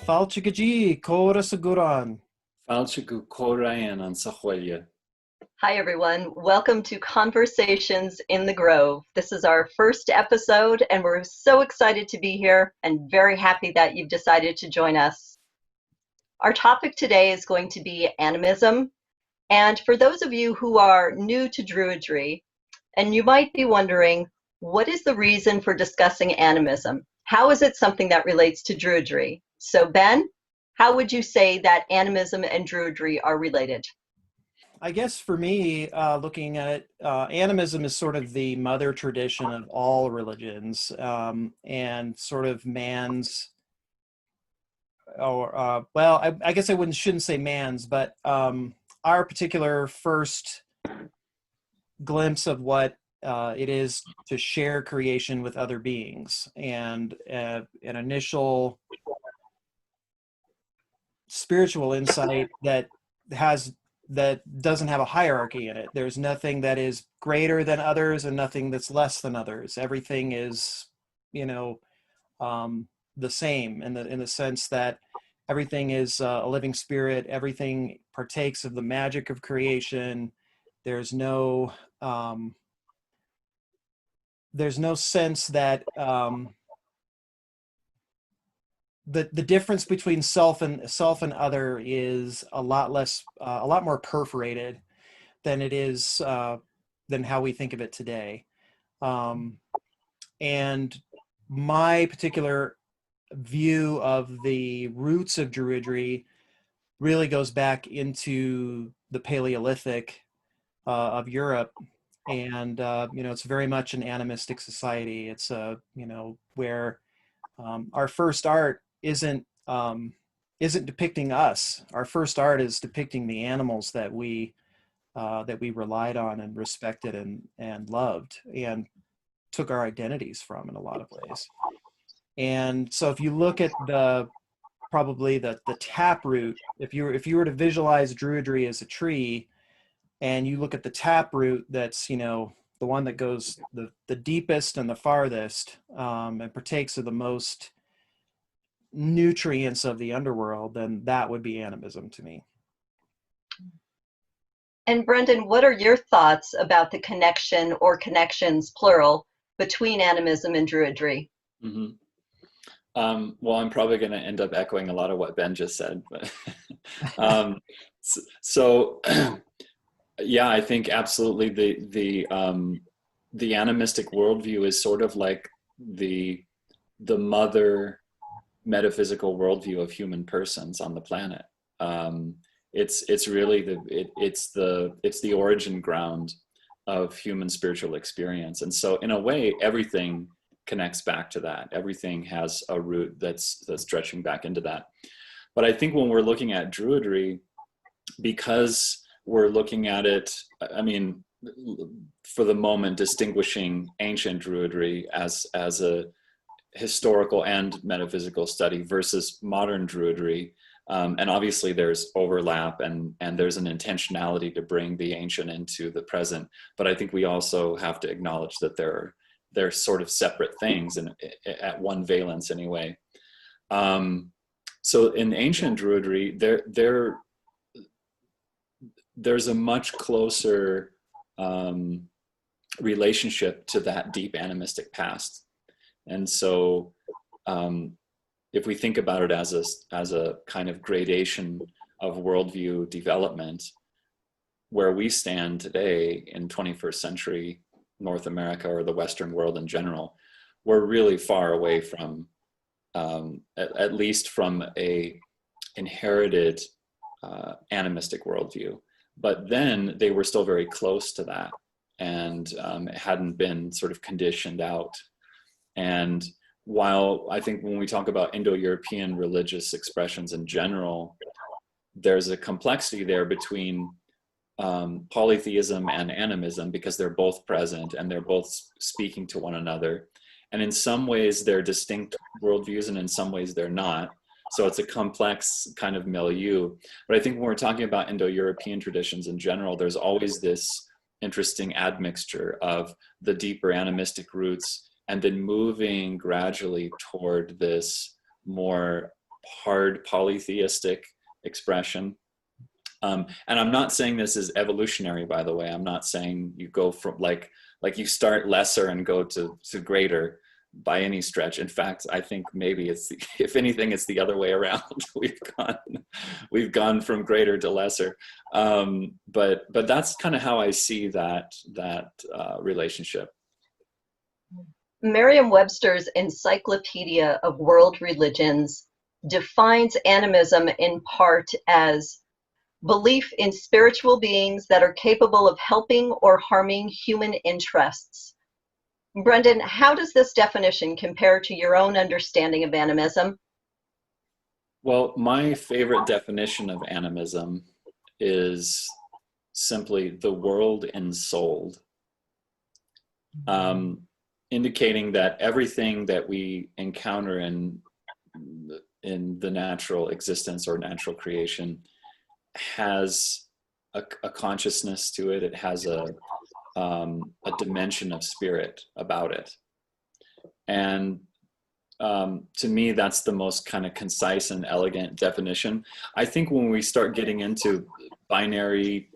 Falchikaji, Kora Saguran. Falchiku Korayan on Sahuelya. Hi, everyone. Welcome to Conversations in the Grove. This is our first episode, and we're so excited to be here and very happy that you've decided to join us. Our topic today is going to be animism. And for those of you who are new to Druidry, and you might be wondering, what is the reason for discussing animism? How is it something that relates to Druidry? So Ben, how would you say that animism and Druidry are related? I guess for me, looking at it, animism is sort of the mother tradition of all religions, and sort of man's, or well, I guess shouldn't say man's, but our particular first glimpse of what it is to share creation with other beings, and an initial spiritual insight that doesn't have a hierarchy in it. There's nothing that is greater than others and nothing that's less than others. Everything is, the same in the sense that everything is a living spirit. Everything partakes of the magic of creation. There's no sense that the difference between self and other is a lot more perforated than it is than how we think of it today. And my particular view of the roots of Druidry really goes back into the Paleolithic of Europe. And, it's very much an animistic society. It's, where our first art isn't depicting us. Our first art is depicting the animals that we relied on and respected and loved and took our identities from in a lot of ways. And so if you look at probably the taproot, if you were to visualize Druidry as a tree, and you look at the taproot, that's the one that goes the deepest and the farthest, and partakes of the most nutrients of the underworld, then that would be animism to me. And Brendan, what are your thoughts about the connection or connections, plural, between animism and Druidry? Mm-hmm. Well, I'm probably going to end up echoing a lot of what Ben just said, but so yeah, I think absolutely the animistic worldview is sort of like the mother metaphysical worldview of human persons on the planet. It's really it's the origin ground of human spiritual experience, and so in a way, everything connects back to that. Everything has a root that's stretching back into that. But I think when we're looking at Druidry, because we're looking at it, I mean, for the moment, distinguishing ancient Druidry as a historical and metaphysical study versus modern Druidry, and obviously there's overlap and there's an intentionality to bring the ancient into the present. But I think we also have to acknowledge that they're sort of separate things, and at one valence anyway. So in ancient Druidry, there's a much closer relationship to that deep animistic past. And so if we think about it as a kind of gradation of worldview development, where we stand today in 21st century North America, or the Western world in general, we're really far away from, at least from a inherited animistic worldview. But then they were still very close to that, and it hadn't been sort of conditioned out. And while I think when we talk about Indo-European religious expressions in general, there's a complexity there between polytheism and animism, because they're both present and they're both speaking to one another. And in some ways they're distinct worldviews, and in some ways they're not. So it's a complex kind of milieu. But I think when we're talking about Indo-European traditions in general, there's always this interesting admixture of the deeper animistic roots, and then moving gradually toward this more hard polytheistic expression. And I'm not saying this is evolutionary, by the way. I'm not saying you go from like you start lesser and go to greater by any stretch. In fact, I think maybe it's if anything, it's the other way around. we've gone from greater to lesser. But that's kind of how I see that relationship. Merriam-Webster's Encyclopedia of World Religions defines animism in part as belief in spiritual beings that are capable of helping or harming human interests. Brendan, how does this definition compare to your own understanding of animism? Well, my favorite definition of animism is simply the world ensouled, indicating that everything that we encounter in the natural existence or natural creation has a consciousness to it. It has a dimension of spirit about it. And to me, that's the most kind of concise and elegant definition. I think when we start getting into binary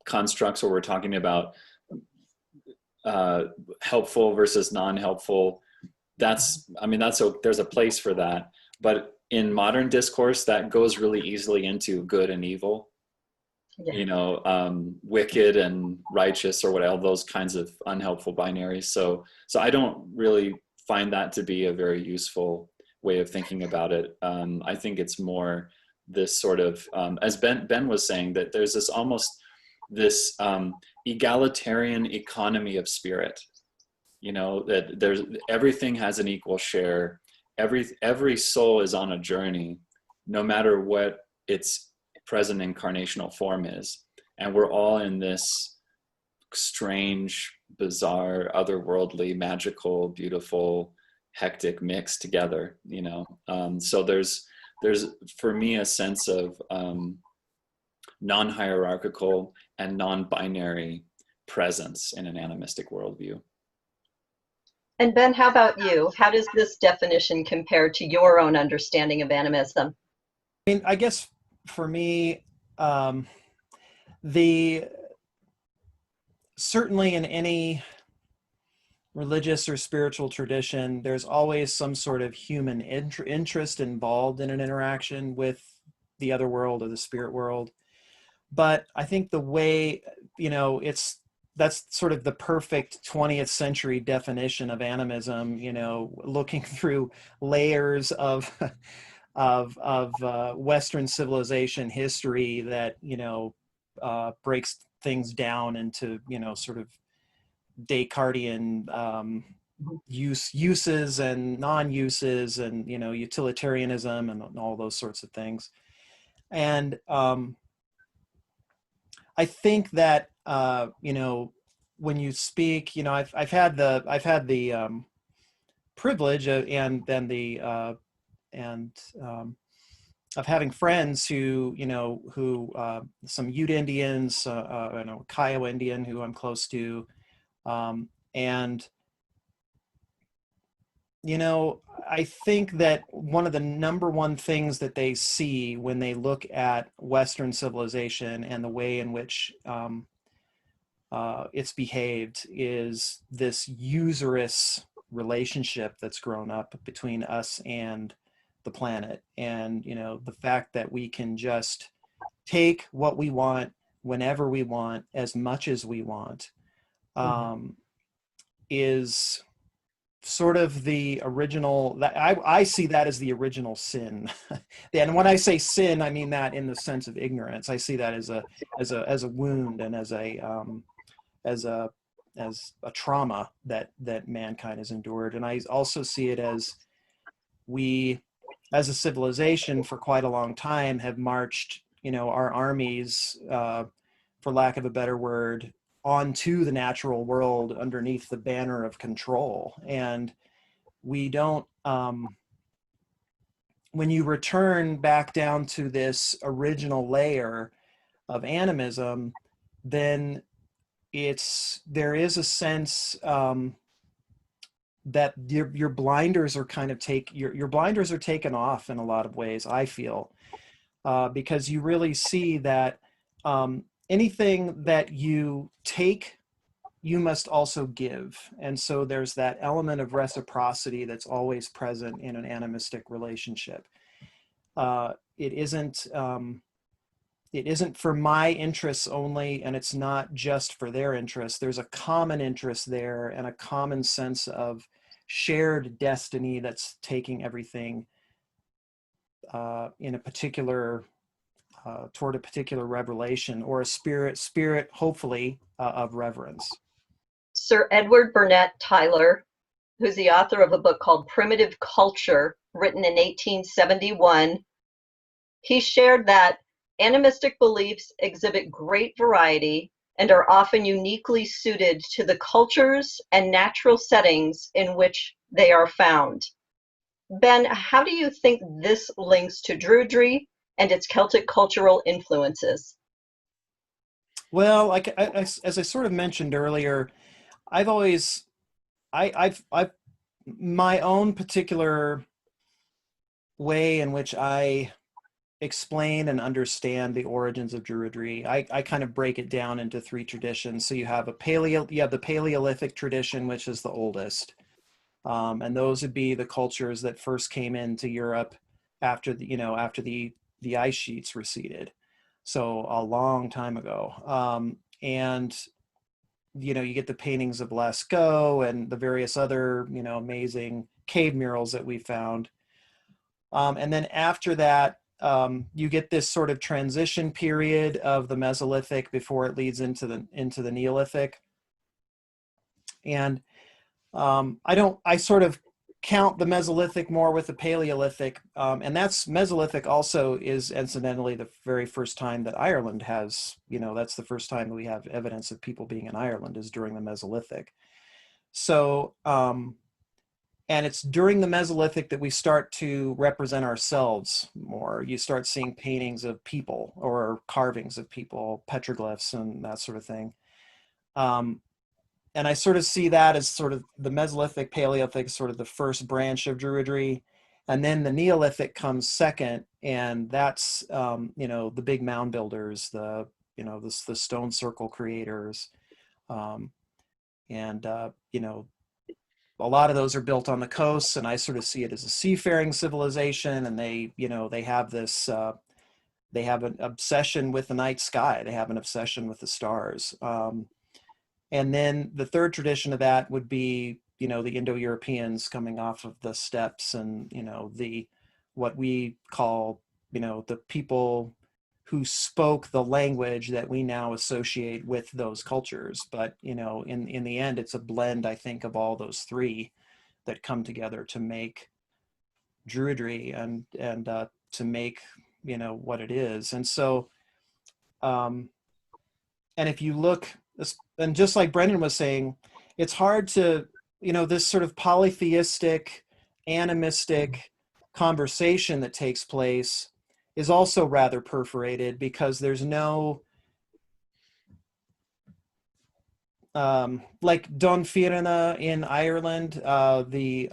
constructs, where we're talking about helpful versus non-helpful, there's a place for that. But in modern discourse, that goes really easily into good and evil, yeah. Wicked and righteous, or whatever, those kinds of unhelpful binaries. So I don't really find that to be a very useful way of thinking about it. I think it's more this sort of, as Ben was saying, that there's this egalitarian economy of spirit, that everything has an equal share. Every soul is on a journey, no matter what its present incarnational form is. And we're all in this strange, bizarre, otherworldly, magical, beautiful, hectic mix together, So there's for me a sense of non-hierarchical and non-binary presence in an animistic worldview. And Ben, how about you? How does this definition compare to your own understanding of animism? I mean, I guess for me, certainly in any religious or spiritual tradition, there's always some sort of human interest involved in an interaction with the other world or the spirit world. But I think the way, that's sort of the perfect 20th century definition of animism, looking through layers of Western civilization history that, breaks things down into, sort of Descartian uses and non-uses, and, utilitarianism and all those sorts of things. And I think that, when you speak, I've had the privilege of having friends who some Ute Indians, Kiowa Indian who I'm close to, and I think that one of the number one things that they see when they look at Western civilization and the way in which it's behaved is this usurious relationship that's grown up between us and the planet. And, the fact that we can just take what we want whenever we want, as much as we want, is sort of the original, I see that as the original sin. And when I say sin, I mean that in the sense of ignorance. I see that as a wound and as a trauma that mankind has endured. And I also see it as we, as a civilization, for quite a long time have marched, our armies, for lack of a better word, onto the natural world underneath the banner of control. And we don't, when you return back down to this original layer of animism, then there is a sense that your blinders are kind of your blinders are taken off in a lot of ways, I feel, because you really see that anything that you take, you must also give. And so there's that element of reciprocity that's always present in an animistic relationship. It isn't for my interests only, and it's not just for their interests. There's a common interest there and a common sense of shared destiny that's taking everything in a particular toward a particular revelation, or a spirit hopefully of reverence. Sir Edward Burnett Tyler, who's the author of a book called Primitive Culture, written in 1871, he shared that animistic beliefs exhibit great variety and are often uniquely suited to the cultures and natural settings in which they are found. Ben, how do you think this links to Druidry and its Celtic cultural influences? Well, like as I sort of mentioned earlier, I've always, I've my own particular way in which I explain and understand the origins of Druidry. I kind of break it down into three traditions. So you have the Paleolithic tradition, which is the oldest, and those would be the cultures that first came into Europe after the ice sheets receded, so a long time ago. And you get the paintings of Lascaux and the various other amazing cave murals that we found. And then after that, you get this sort of transition period of the Mesolithic before it leads into the Neolithic. And I sort of count the Mesolithic more with the Paleolithic, and that's Mesolithic also is incidentally the very first time that Ireland has, that's the first time that we have evidence of people being in Ireland is during the Mesolithic. So, and it's during the Mesolithic that we start to represent ourselves more. You start seeing paintings of people or carvings of people, petroglyphs and that sort of thing. And I sort of see that as sort of the Mesolithic, Paleolithic, sort of the first branch of Druidry. And then the Neolithic comes second. And that's, the big mound builders, the stone circle creators. A lot of those are built on the coasts, and I sort of see it as a seafaring civilization. And they have this, they have an obsession with the night sky. They have an obsession with the stars. And then the third tradition of that would be, the Indo-Europeans coming off of the steppes and, what we call, the people who spoke the language that we now associate with those cultures. But, in the end, it's a blend, I think, of all those three that come together to make Druidry and to make, what it is. And so, and if you look, and just like Brendan was saying, it's hard to, this sort of polytheistic, animistic conversation that takes place is also rather perforated because there's no, like Don Fianna in Ireland, the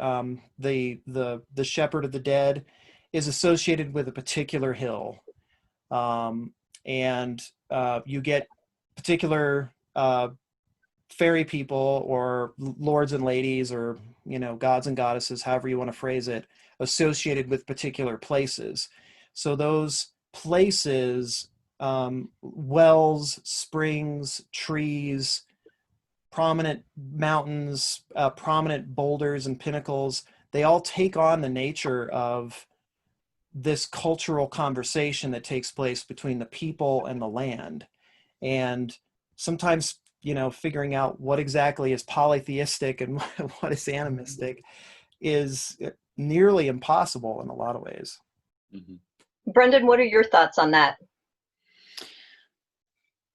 shepherd of the dead is associated with a particular hill. And you get particular fairy people or lords and ladies or gods and goddesses, however you want to phrase it, associated with particular places. So those places, wells, springs, trees, prominent mountains, prominent boulders and pinnacles, they all take on the nature of this cultural conversation that takes place between the people and the land. And sometimes, figuring out what exactly is polytheistic and what is animistic is nearly impossible in a lot of ways. Mm-hmm. Brendan, what are your thoughts on that?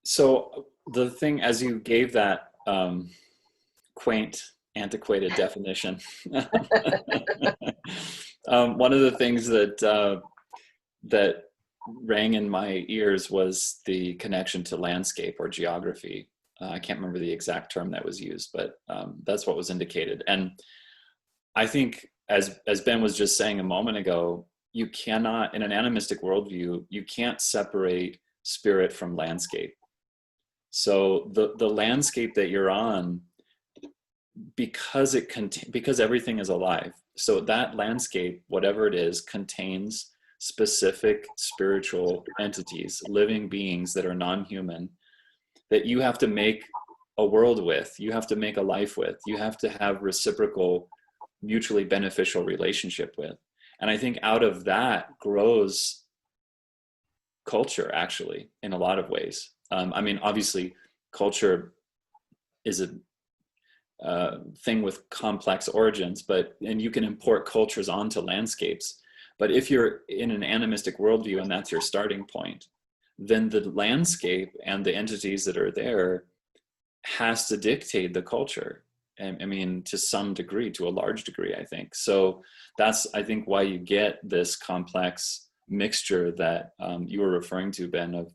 So the thing, as you gave that quaint, antiquated definition, one of the things that that rang in my ears was the connection to landscape or geography. I can't remember the exact term that was used, but that's what was indicated. And I think, as Ben was just saying a moment ago, you cannot, in an animistic worldview, you can't separate spirit from landscape. So the landscape that you're on, because because everything is alive, so that landscape, whatever it is, contains specific spiritual entities, living beings that are non-human, that you have to make a world with, you have to make a life with, you have to have reciprocal, mutually beneficial relationship with. And I think out of that grows culture, actually, in a lot of ways. I mean, obviously, culture is a thing with complex origins, and you can import cultures onto landscapes. But if you're in an animistic worldview and that's your starting point, then the landscape and the entities that are there has to dictate the culture. And I mean, to some degree, to a large degree, I think. So that's, I think, why you get this complex mixture that you were referring to, Ben, of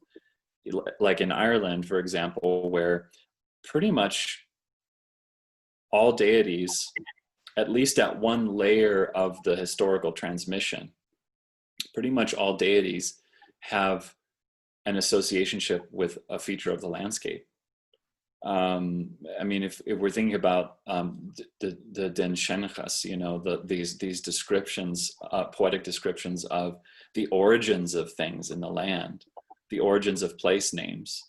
like in Ireland, for example, where pretty much all deities, at least at one layer of the historical transmission, pretty much all deities have an associationship with a feature of the landscape. I mean, if we're thinking about the Den Shenchas, you know, these descriptions, poetic descriptions of the origins of things in the land, the origins of place names,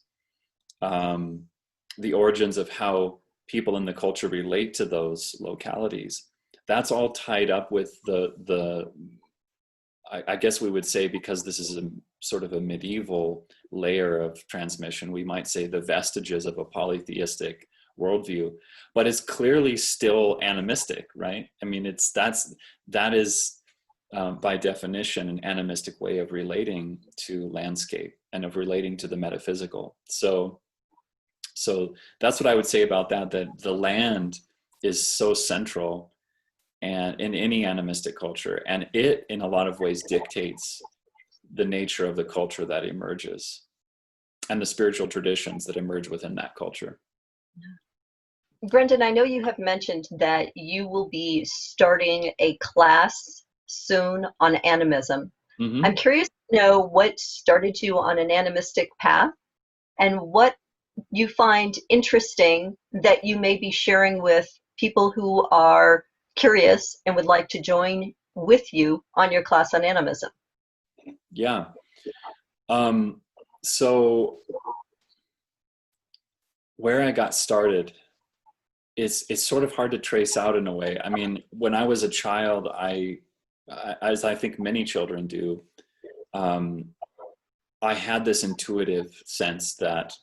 the origins of how people in the culture relate to those localities. That's all tied up with I guess we would say, because this is a sort of a medieval layer of transmission, we might say the vestiges of a polytheistic worldview, but it's clearly still animistic, right? I mean, that is by definition an animistic way of relating to landscape and of relating to the metaphysical. So that's what I would say about that the land is so central and in any animistic culture, and it in a lot of ways dictates the nature of the culture that emerges and the spiritual traditions that emerge within that culture. Brendan, I know you have mentioned that you will be starting a class soon on animism. Mm-hmm. I'm curious to know what started you on an animistic path and what you find interesting that you may be sharing with people who are curious and would like to join with you on your class on animism. Yeah. So where I got started, it's sort of hard to trace out in a way. I mean, when I was a child, as I think many children do, I had this intuitive sense that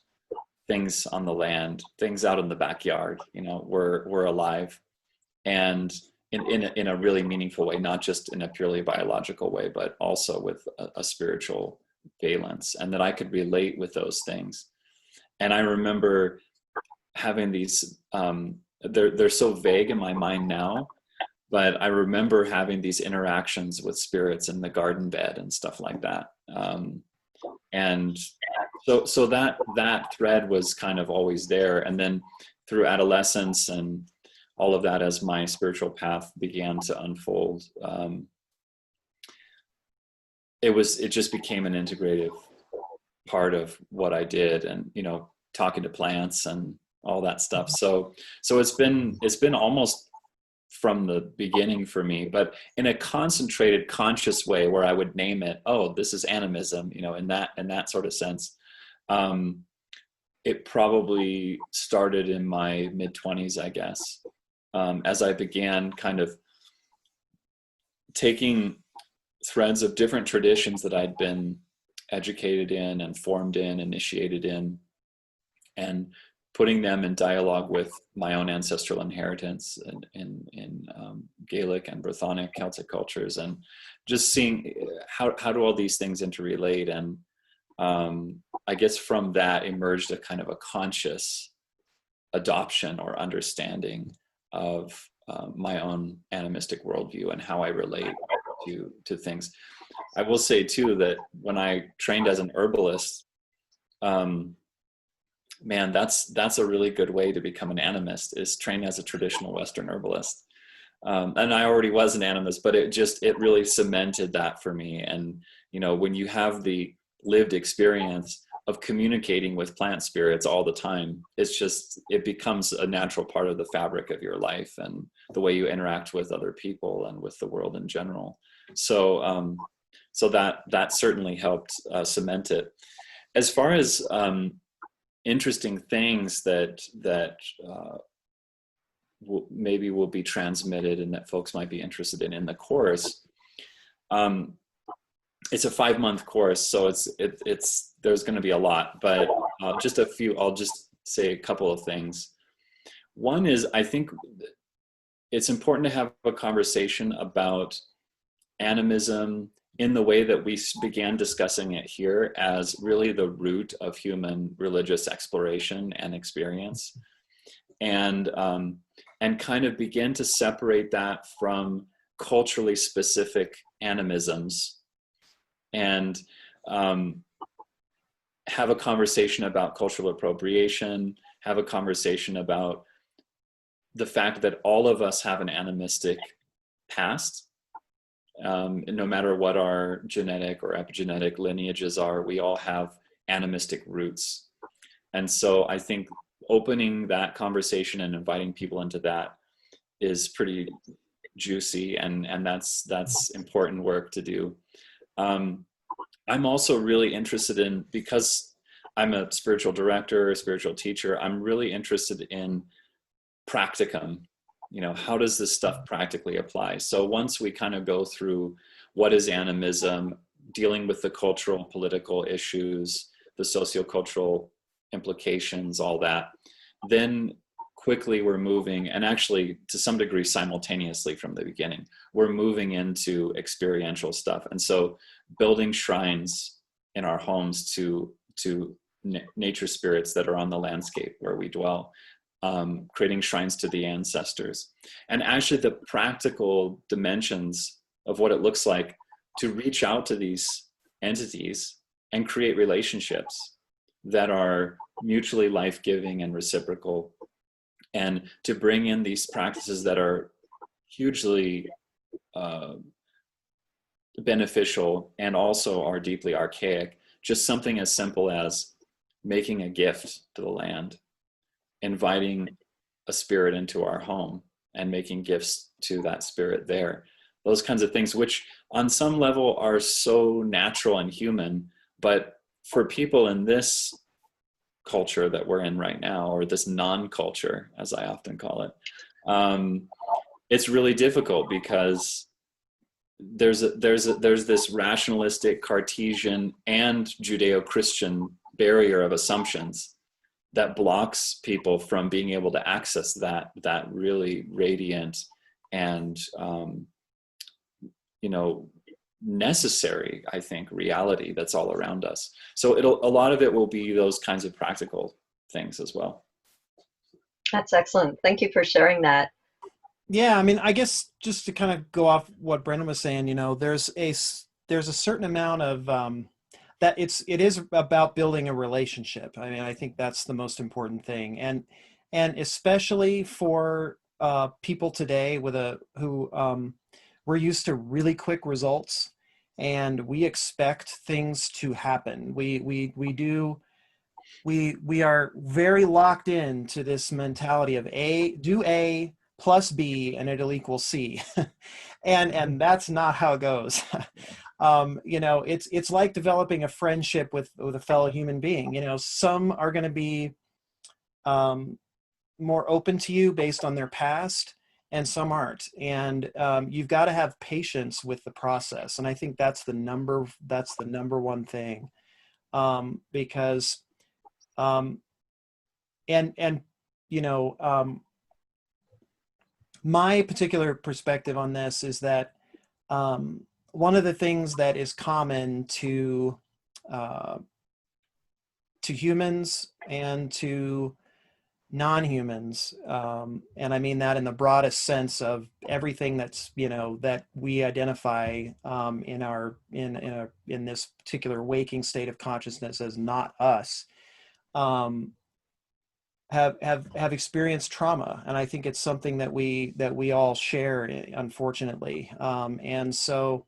things on the land, things out in the backyard, you know, were alive, and in a really meaningful way, not just in a purely biological way, but also with a spiritual valence, and that I could relate with those things. And I remember having these, they're so vague in my mind now, but I remember having these interactions with spirits in the garden bed and stuff like that. And so that thread was kind of always there. And then through adolescence and all of that, as my spiritual path began to unfold, it just became an integrative part of what I did, and, you know, talking to plants and all that stuff. So it's been almost from the beginning for me, but in a concentrated, conscious way, where I would name it, oh, this is animism, you know, in that sort of sense. It probably started in my mid-20s, I guess, as I began kind of taking threads of different traditions that I'd been educated in and formed in, initiated in, and putting them in dialogue with my own ancestral inheritance in Gaelic and Brythonic Celtic cultures, and just seeing how do all these things interrelate. And I guess from that emerged a kind of a conscious adoption or understanding of my own animistic worldview and how I relate to things. I will say too that when I trained as an herbalist, man, that's a really good way to become an animist, is train as a traditional Western herbalist. And I already was an animist, but it really cemented that for me. And, you know, when you have the lived experience of communicating with plant spirits all the time, it becomes a natural part of the fabric of your life and the way you interact with other people and with the world in general. So, so that certainly helped cement it. As far as interesting things that maybe will be transmitted and that folks might be interested in the course. It's a 5-month course, so there's going to be a lot, but just a few. I'll just say a couple of things. One is, I think it's important to have a conversation about animism in the way that we began discussing it here, as really the root of human religious exploration and experience, and kind of begin to separate that from culturally specific animisms, and have a conversation about cultural appropriation, have a conversation about the fact that all of us have an animistic past. No matter what our genetic or epigenetic lineages are, we all have animistic roots. And so I think opening that conversation and inviting people into that is pretty juicy, and that's important work to do. I'm also really interested in, because I'm a spiritual director, a spiritual teacher, I'm really interested in practicum. You know, how does this stuff practically apply? So once we kind of go through what is animism, dealing with the cultural, political issues, the sociocultural implications, all that, then quickly we're moving, and actually to some degree simultaneously from the beginning, we're moving into experiential stuff. And so building shrines in our homes to nature spirits that are on the landscape where we dwell, creating shrines to the ancestors, and actually the practical dimensions of what it looks like to reach out to these entities and create relationships that are mutually life-giving and reciprocal, and to bring in these practices that are hugely beneficial and also are deeply archaic. Just something as simple as making a gift to the land, inviting a spirit into our home and making gifts to that spirit there. Those kinds of things, which on some level are so natural and human, but for people in this culture that we're in right now, or this non-culture, as I often call it, it's really difficult because there's this rationalistic, Cartesian, and Judeo-Christian barrier of assumptions that blocks people from being able to access that really radiant and necessary, I think, reality that's all around us. So a lot of it will be those kinds of practical things as well. That's excellent. Thank you for sharing that. Yeah, I mean, I guess just to kind of go off what Brendan was saying, there's a certain amount of that it is about building a relationship. I mean, I think that's the most important thing, and especially for people today who we're used to really quick results, and we expect things to happen. We are very locked into this mentality of do A plus B and it'll equal C. and that's not how it goes. It's like developing a friendship with a fellow human being. Some are going to be more open to you based on their past, and some aren't. And you've got to have patience with the process. And I think that's the number one thing, because my particular perspective on this is that one of the things that is common to humans and to non-humans, and I mean that in the broadest sense of everything that's that we identify in this particular waking state of consciousness as not us, have experienced trauma, and I think it's something that we all share, unfortunately. And so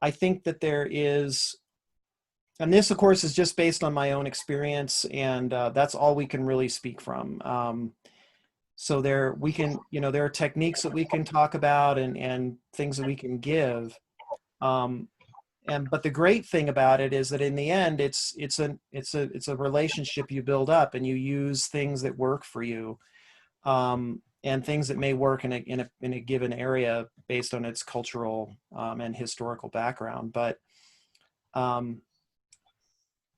I think that there is, and this of course is just based on my own experience, and that's all we can really speak from. So there we can, there are techniques that we can talk about, and things that we can give. But the great thing about it is that in the end, it's a relationship you build up, and you use things that work for you, and things that may work in a given area based on its cultural and historical background. But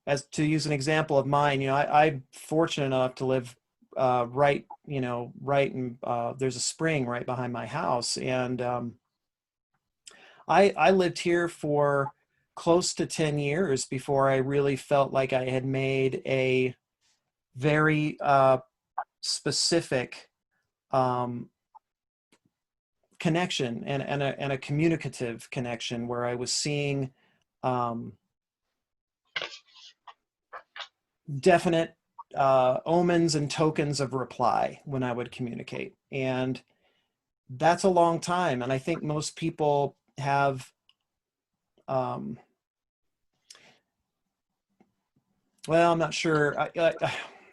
as to use an example of mine, I'm fortunate enough to live right in, there's a spring right behind my house, and I lived here for close to 10 years before I really felt like I had made a very specific connection, and a communicative connection, where I was seeing definite omens and tokens of reply when I would communicate. And that's a long time. And I think most people have, well, I'm not sure.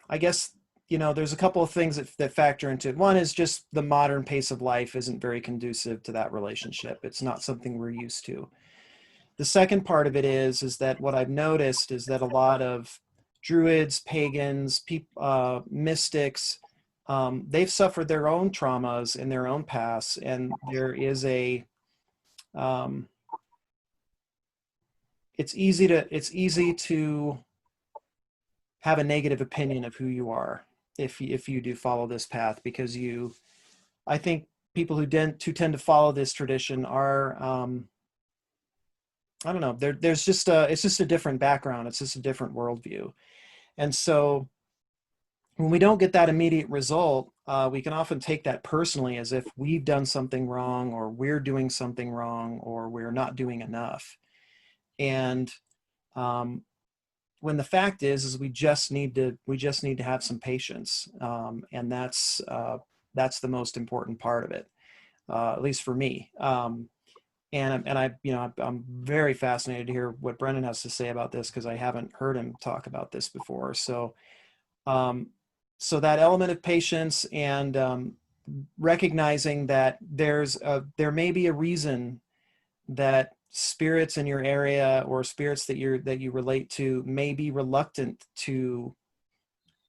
I guess, there's a couple of things that factor into it. One is just the modern pace of life isn't very conducive to that relationship. It's not something we're used to. The second part of it is that what I've noticed is that a lot of Druids, pagans, mystics, they've suffered their own traumas in their own past, and there is it's easy to have a negative opinion of who you are if you do follow this path, because I think people who tend to follow this tradition are, I don't know, it's just a different background. It's just a different worldview. And so when we don't get that immediate result, we can often take that personally, as if we've done something wrong, or we're doing something wrong, or we're not doing enough. And when the fact is we just need to have some patience, and that's the most important part of it, at least for me. And I'm very fascinated to hear what Brendan has to say about this, because I haven't heard him talk about this before. So so that element of patience, and recognizing that there may be a reason that spirits in your area, or spirits that you relate to, may be reluctant to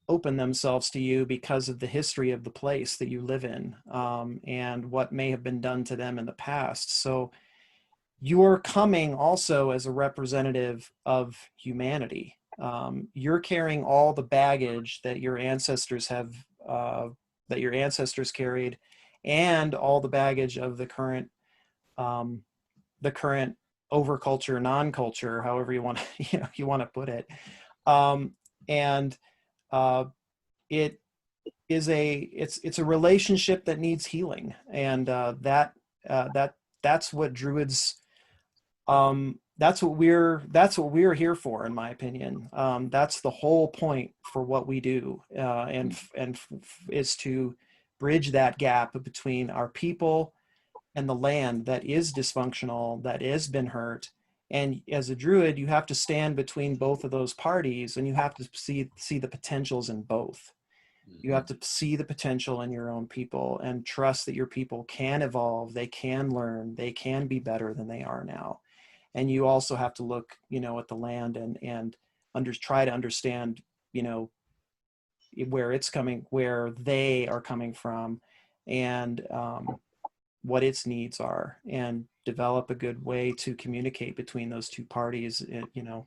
open themselves to you because of the history of the place that you live in, and what may have been done to them in the past. So you're coming also as a representative of humanity. You're carrying all the baggage that your ancestors carried, and all the baggage of the current overculture, non-culture, however you want to put it. And it is it's a relationship that needs healing, and that's what Druids, that's what we're here for, in my opinion. That's the whole point for what we do, and is to bridge that gap between our people and the land that is dysfunctional, that has been hurt. And as a Druid, you have to stand between both of those parties, and you have to see the potentials in both. You have to see the potential in your own people, and trust that your people can evolve, they can learn, they can be better than they are now. And you also have to look, at the land, and try to understand, where they are coming from, and what its needs are, and develop a good way to communicate between those two parties,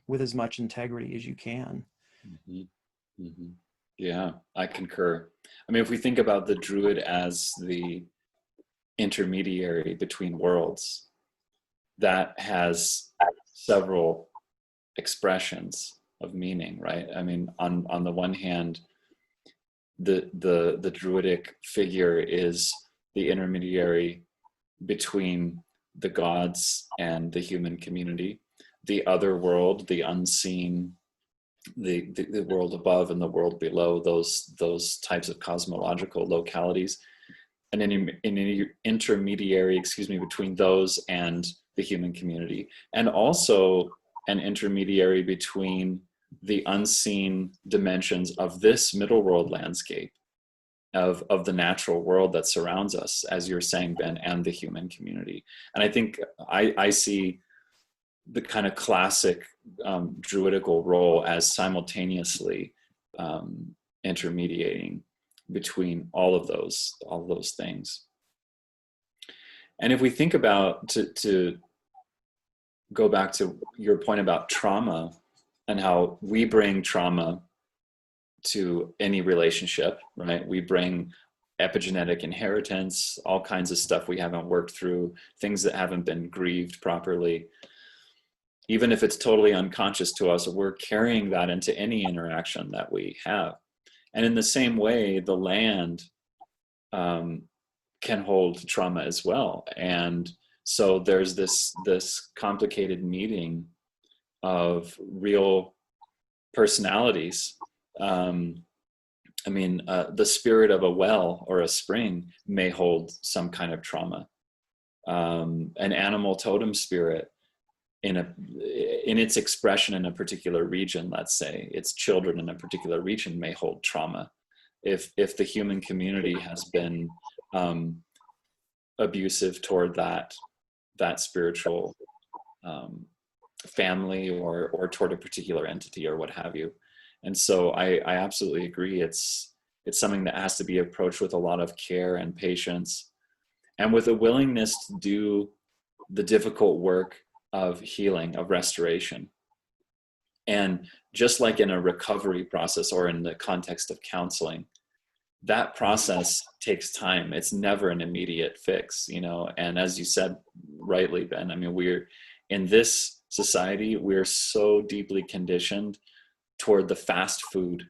with as much integrity as you can. Mm-hmm. Mm-hmm. Yeah, I concur. I mean, if we think about the Druid as the intermediary between worlds, that has several expressions of meaning, right? I mean, on the one hand, the Druidic figure is the intermediary between the gods and the human community, the other world, the unseen the world above and the world below, those types of cosmological localities, and an intermediary, between those and the human community, and also an intermediary between the unseen dimensions of this middle world landscape of the natural world that surrounds us, as you're saying, Ben, and the human community. And I think I see the kind of classic druidical role as simultaneously intermediating between all of those things. And if we think about, to go back to your point about trauma and how we bring trauma to any relationship, right? We bring epigenetic inheritance, all kinds of stuff we haven't worked through, things that haven't been grieved properly. Even if it's totally unconscious to us, we're carrying that into any interaction that we have. And in the same way, the land can hold trauma as well. And so there's this complicated meeting of real personalities. The spirit of a well or a spring may hold some kind of trauma. An animal totem spirit in its expression in a particular region, let's say, its children in a particular region may hold trauma. If the human community has been abusive toward that spiritual family or toward a particular entity or what have you. And so I absolutely agree. It's something that has to be approached with a lot of care and patience, and with a willingness to do the difficult work of healing, of restoration. And just like in a recovery process or in the context of counseling, that process takes time. It's never an immediate fix, and as you said rightly, Ben, we're in this society, we're so deeply conditioned toward the fast food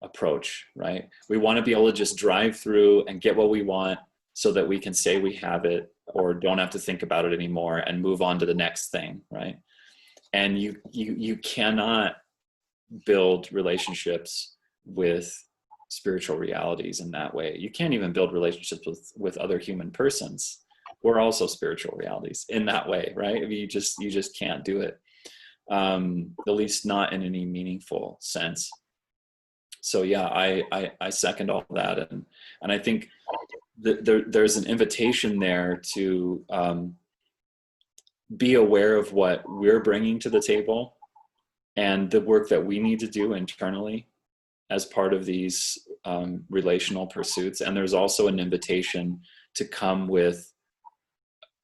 approach, right? We want to be able to just drive through and get what we want so that we can say we have it or don't have to think about it anymore and move on to the next thing, right? And you cannot build relationships with spiritual realities in that way. You can't even build relationships with other human persons. We're also spiritual realities in that way, right? You just can't do it, at least not in any meaningful sense. So yeah, I second all that, and I think there's an invitation there to be aware of what we're bringing to the table and the work that we need to do internally as part of these relational pursuits. And there's also an invitation to come with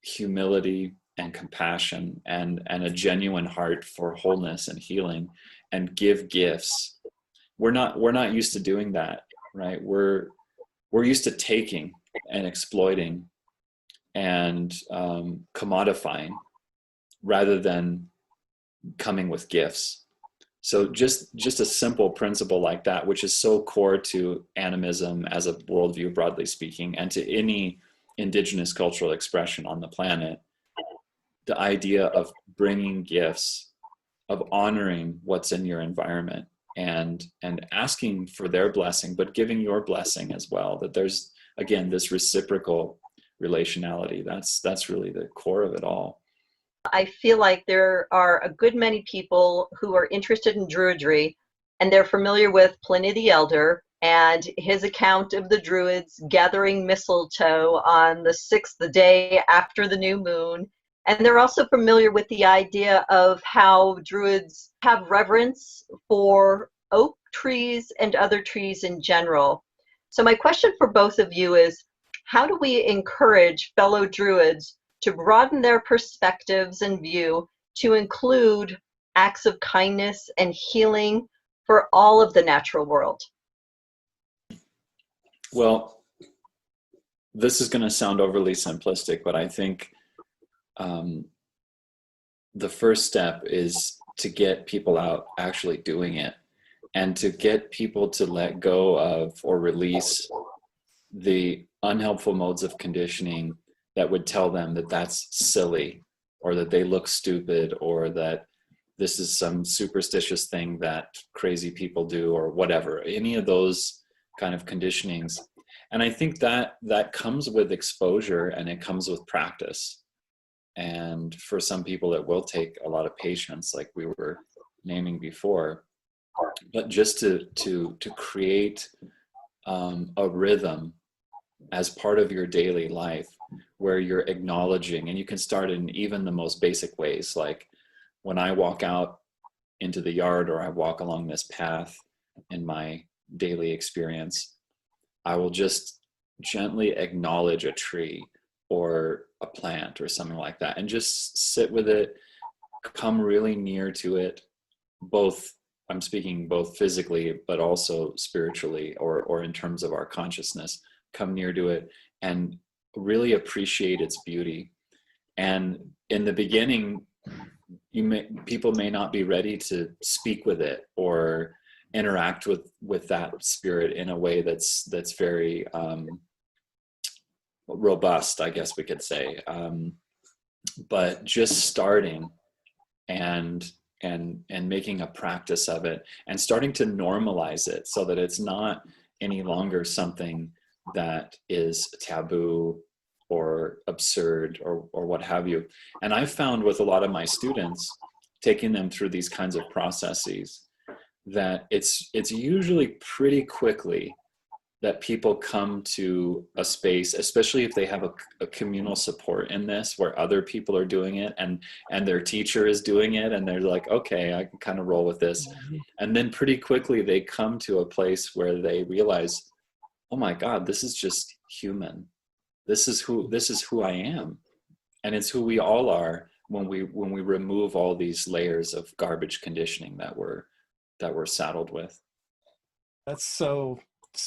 humility and compassion and a genuine heart for wholeness and healing, and give gifts. We're not used to doing that, right? We're used to taking and exploiting and commodifying rather than coming with gifts. So just a simple principle like that, which is so core to animism as a worldview, broadly speaking, and to any indigenous cultural expression on the planet, the idea of bringing gifts, of honoring what's in your environment and asking for their blessing, but giving your blessing as well, that there's, again, this reciprocal relationality. That's really the core of it all. I feel like there are a good many people who are interested in Druidry, and they're familiar with Pliny the Elder and his account of the Druids gathering mistletoe on the 6th day after the new moon. And they're also familiar with the idea of how Druids have reverence for oak trees and other trees in general. So my question for both of you is, how do we encourage fellow Druids to broaden their perspectives and view to include acts of kindness and healing for all of the natural world? Well, this is going to sound overly simplistic, but I think the first step is to get people out actually doing it, and to get people to let go of or release the unhelpful modes of conditioning that would tell them that that's silly, or that they look stupid, or that this is some superstitious thing that crazy people do, or whatever, any of those kind of conditionings. And I think that that comes with exposure, and it comes with practice. And for some people, it will take a lot of patience, like we were naming before. But just to create a rhythm as part of your daily life, where you're acknowledging, and you can start in even the most basic ways, like when I walk out into the yard, or I walk along this path in my daily experience, I will just gently acknowledge a tree or a plant or something like that, and just sit with it, come really near to it, both, I'm speaking both physically, but also spiritually, or in terms of our consciousness, come near to it and really appreciate its beauty. And in the beginning, people may not be ready to speak with it or interact with that spirit in a way that's very robust, I guess we could say. But just starting and making a practice of it, and starting to normalize it, so that it's not any longer something that is taboo or absurd or what have you. And I've found with a lot of my students, taking them through these kinds of processes, that it's usually pretty quickly that people come to a space, especially if they have a communal support in this, where other people are doing it, and their teacher is doing it, and they're like, okay, I can kind of roll with this. And then pretty quickly they come to a place where they realize, oh my God, this is just human. This is who I am. And it's who we all are when we remove all these layers of garbage conditioning that we're saddled with. That's so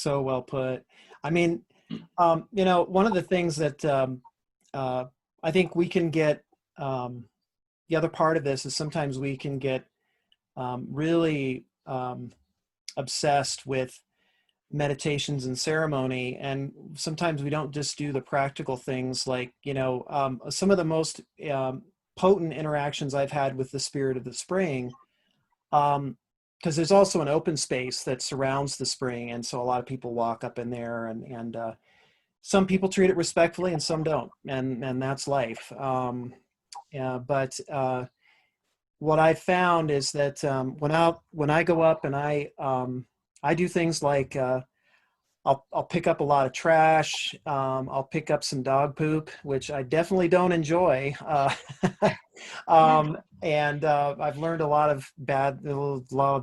well put. I mean, you know, one of the things that I think we can get, the other part of this is sometimes we can get really obsessed with meditations and ceremony, and sometimes we don't just do the practical things, like, you know, some of the most potent interactions I've had with the spirit of the spring, because there's also an open space that surrounds the spring, and so a lot of people walk up in there, and some people treat it respectfully and some don't, and that's life. Yeah, but what I found is that when I go up and I do things like I'll pick up a lot of trash. I'll pick up some dog poop, which I definitely don't enjoy. And I've learned a lot of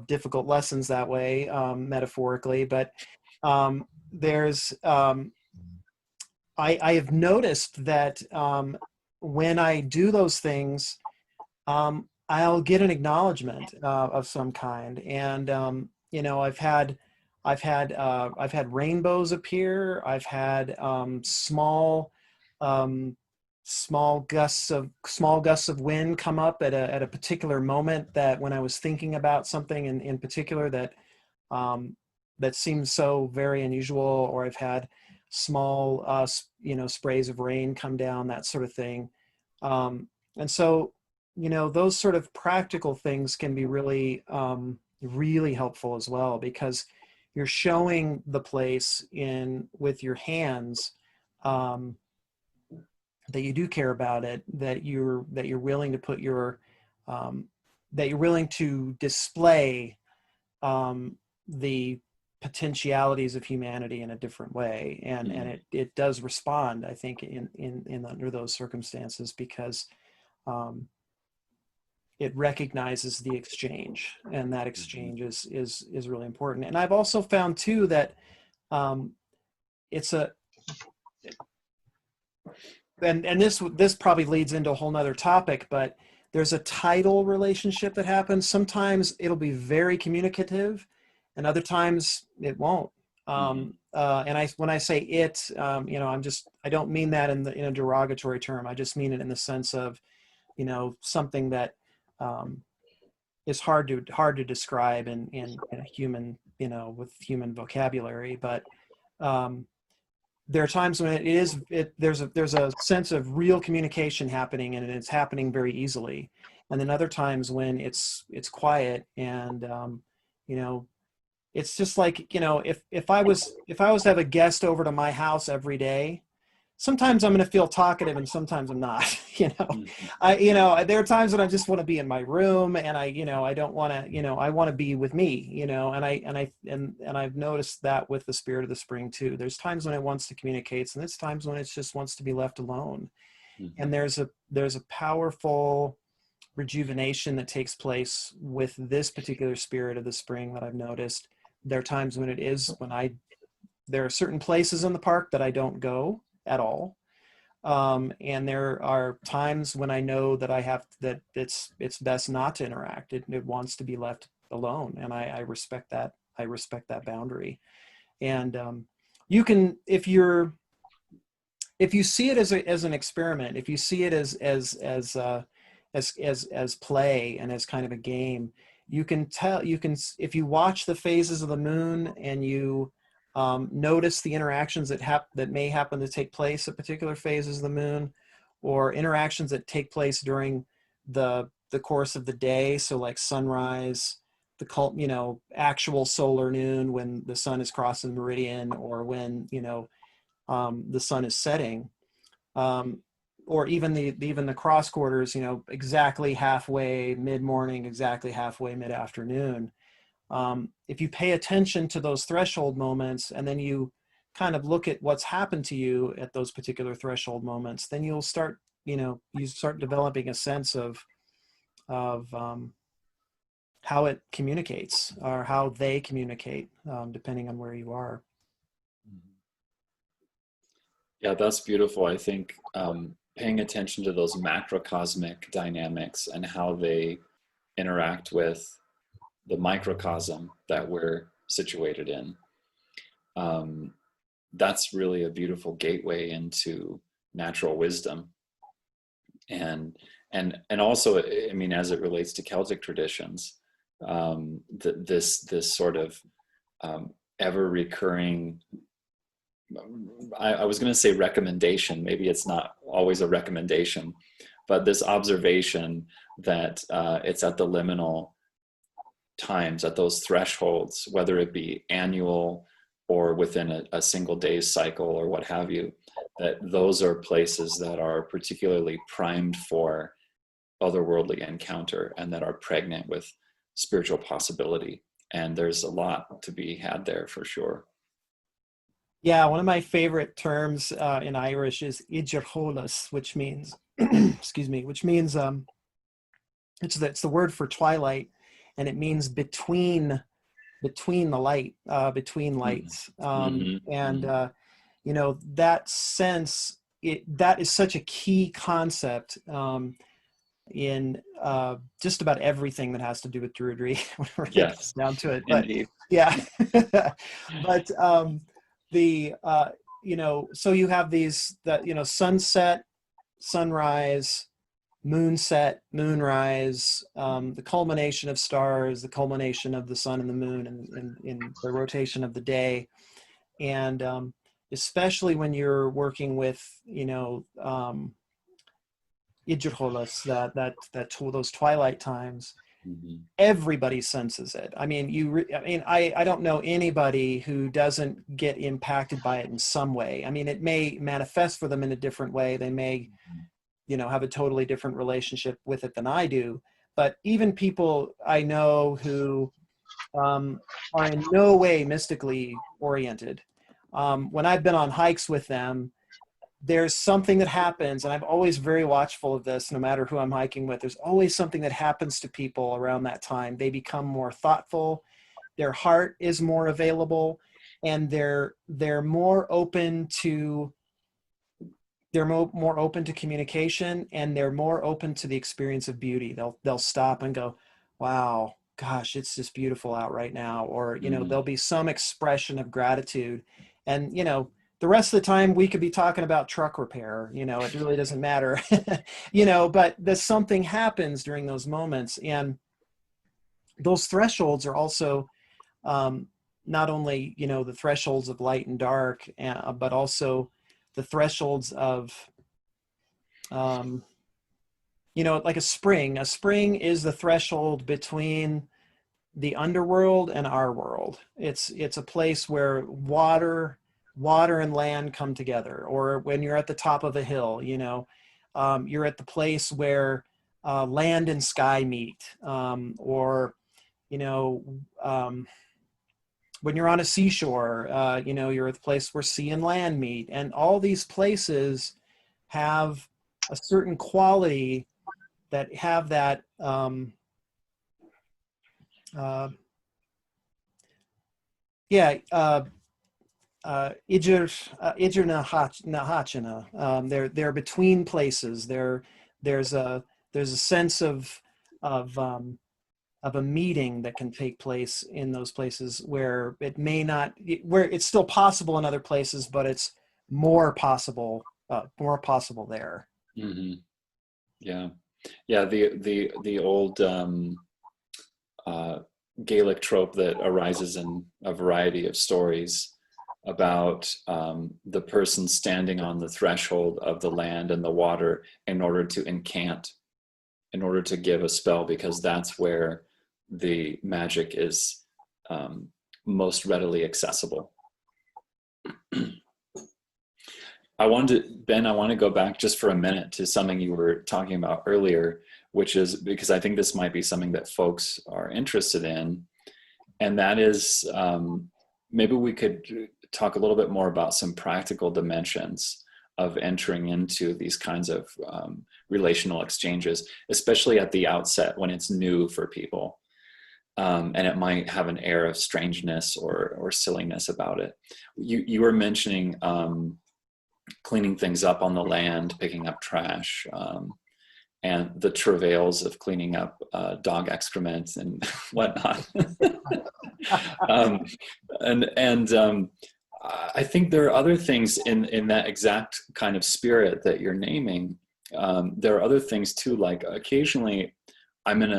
difficult lessons that way, metaphorically. But there's I have noticed that when I do those things, I'll get an acknowledgement of some kind, and you know, I've had rainbows appear. I've had small gusts of wind come up at a particular moment, that when I was thinking about something in particular that that seems so very unusual, or I've had small you know, sprays of rain come down, that sort of thing. And so, you know, those sort of practical things can be really really helpful as well, because you're showing the place with your hands that you do care about it, that you're willing to put your that you're willing to display the potentialities of humanity in a different way, and it does respond, I think, in under those circumstances, because it recognizes the exchange, and that exchange is really important. And I've also found too that it's a, and this probably leads into a whole nother topic, but there's a tidal relationship that happens. Sometimes it'll be very communicative, and other times it won't. And when I say it, you know, I don't mean that in a derogatory term. I just mean it in the sense of, you know, something that is hard to describe in a human, you know, with human vocabulary. But there are times when there's a sense of real communication happening, and it's happening very easily. and then other times when it's quiet. And you know, it's just like, you know, if I was to have a guest over to my house every day, sometimes I'm going to feel talkative and sometimes I'm not. You know, there are times when I just want to be in my room, and I don't want to, I want to be with me, and I've noticed that with the spirit of the spring too. There's times when it wants to communicate, and there's times when it just wants to be left alone. And there's a powerful rejuvenation that takes place with this particular spirit of the spring that I've noticed. There are times when there are certain places in the park that I don't go at all. And there are times when I know that it's best not to interact. It wants to be left alone. And I respect that. I respect that boundary. And you can, if you see it as an experiment, if you see it as play and as kind of a game, if you watch the phases of the moon and you notice the interactions that may happen to take place at particular phases of the moon, or interactions that take place during the course of the day. So like sunrise, actual solar noon when the sun is crossing the meridian, or when the sun is setting, or even the cross quarters, exactly halfway mid-morning, exactly halfway mid-afternoon. If you pay attention to those threshold moments, and then you kind of look at what's happened to you at those particular threshold moments, then you'll start, you start developing a sense of how it communicates, or how they communicate, depending on where you are. Yeah, that's beautiful. I think paying attention to those macrocosmic dynamics and how they interact with the microcosm that we're situated in, that's really a beautiful gateway into natural wisdom. And also, I mean, as it relates to Celtic traditions, this sort of ever recurring, I was going to say recommendation, maybe it's not always a recommendation, but this observation that it's at the liminal times, at those thresholds, whether it be annual or within a single day's cycle or what have you, that those are places that are particularly primed for otherworldly encounter and that are pregnant with spiritual possibility. And there's a lot to be had there for sure. Yeah, one of my favorite terms in Irish is idircholas, which means, excuse me, which means it's the word for twilight, and it means between the light, between lights, and that sense, that is such a key concept in just about everything that has to do with Druidry when it really gets down to it. But indeed. Yeah, but so you have these sunset, sunrise, moonset, moonrise, the culmination of stars, the culmination of the sun and the moon, and in the rotation of the day. And especially when you're working with idrircholas, those twilight times, everybody senses it. I mean, I don't know anybody who doesn't get impacted by it in some way. I mean, it may manifest for them in a different way. They may have a totally different relationship with it than I do. But even people I know who are in no way mystically oriented, when I've been on hikes with them, there's something that happens, and I'm always very watchful of this, no matter who I'm hiking with. There's always something that happens to people around that time. They become more thoughtful, their heart is more available, and they're more open to more open to communication, and they're more open to the experience of beauty. They'll stop and go, wow, gosh, it's just beautiful out right now. Or, there'll be some expression of gratitude. And, the rest of the time we could be talking about truck repair, it really doesn't matter, but there's something happens during those moments. And those thresholds are also not only, the thresholds of light and dark, but also the thresholds of you know, like a spring. A spring is the threshold between the underworld and our world. It's a place where water and land come together. Or when you're at the top of a hill, you know, you're at the place where land and sky meet. Or you know, when you're on a seashore, you know, you're at the place where sea and land meet. And all these places have a certain quality that have that Ijir they're between places. There's a sense of a meeting that can take place in those places where it may not, where it's still possible in other places, but it's more possible there. Mm-hmm. Yeah, yeah. The old Gaelic trope that arises in a variety of stories about the person standing on the threshold of the land and the water in order to incant, in order to give a spell, because that's where the magic is most readily accessible. I want to go back just for a minute to something you were talking about earlier, which is because I think this might be something that folks are interested in. And that is, maybe we could talk a little bit more about some practical dimensions of entering into these kinds of relational exchanges, especially at the outset when it's new for people. And it might have an air of strangeness or silliness about it. You were mentioning cleaning things up on the land, picking up trash, and the travails of cleaning up dog excrement and whatnot. I think there are other things in that exact kind of spirit that you're naming. There are other things too, like occasionally I'm in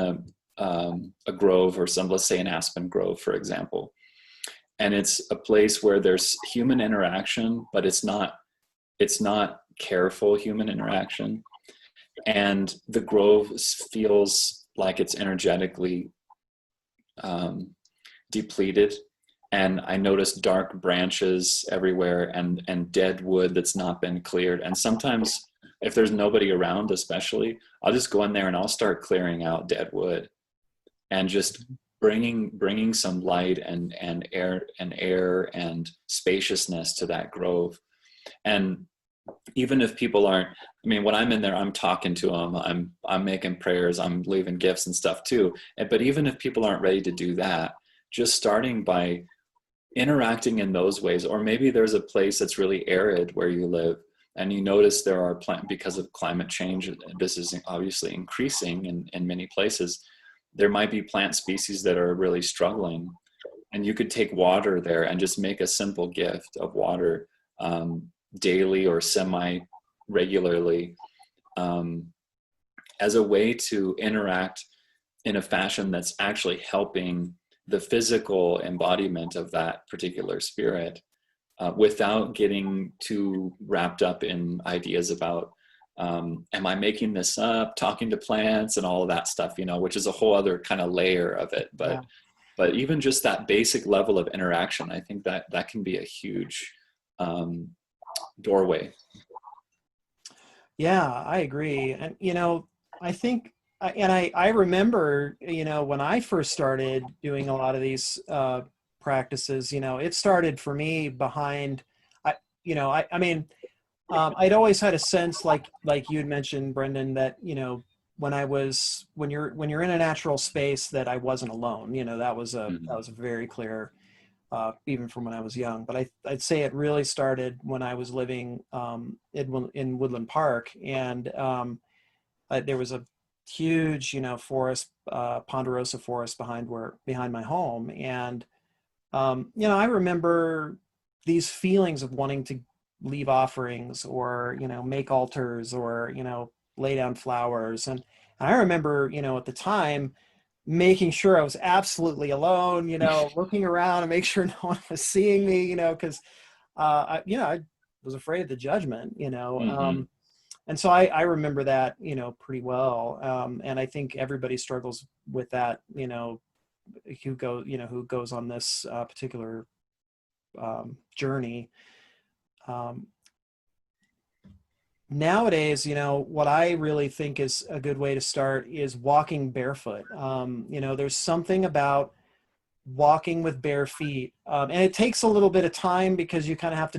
a grove, or let's say an aspen grove, for example, and it's a place where there's human interaction, but it's not careful human interaction, and the grove feels like it's energetically depleted. And I noticed dark branches everywhere and dead wood that's not been cleared. And sometimes if there's nobody around, especially, I'll just go in there and I'll start clearing out dead wood and just bringing some light and air and spaciousness to that grove. And even if people aren't, I mean, when I'm in there, I'm talking to them, I'm making prayers, I'm leaving gifts and stuff too. But even if people aren't ready to do that, just starting by interacting in those ways, or maybe there's a place that's really arid where you live, and you notice there are because of climate change, this is obviously increasing in many places, there might be plant species that are really struggling, and you could take water there and just make a simple gift of water daily or semi-regularly as a way to interact in a fashion that's actually helping the physical embodiment of that particular spirit, without getting too wrapped up in ideas about, am I making this up, talking to plants and all of that stuff, which is a whole other kind of layer of it. But even just that basic level of interaction, I think that can be a huge doorway. Yeah, I agree. And, I think, and I remember, when I first started doing a lot of these practices, it started for me behind, I'd always had a sense, like you had mentioned, Brendan, that, when you're in a natural space, that I wasn't alone. That was a very clear, even from when I was young. But I'd say it really started when I was living in Woodland Park, and there was a huge, forest, ponderosa forest behind my home. And, I remember these feelings of wanting to leave offerings, or, make altars, or, lay down flowers. And I remember, at the time, making sure I was absolutely alone, looking around and make sure no one was seeing me, because, I was afraid of the judgment, And so I remember that, pretty well. And I think everybody struggles with that, who goes on this particular journey. Nowadays, what I really think is a good way to start is walking barefoot. There's something about walking with bare feet, and it takes a little bit of time because you kind of have to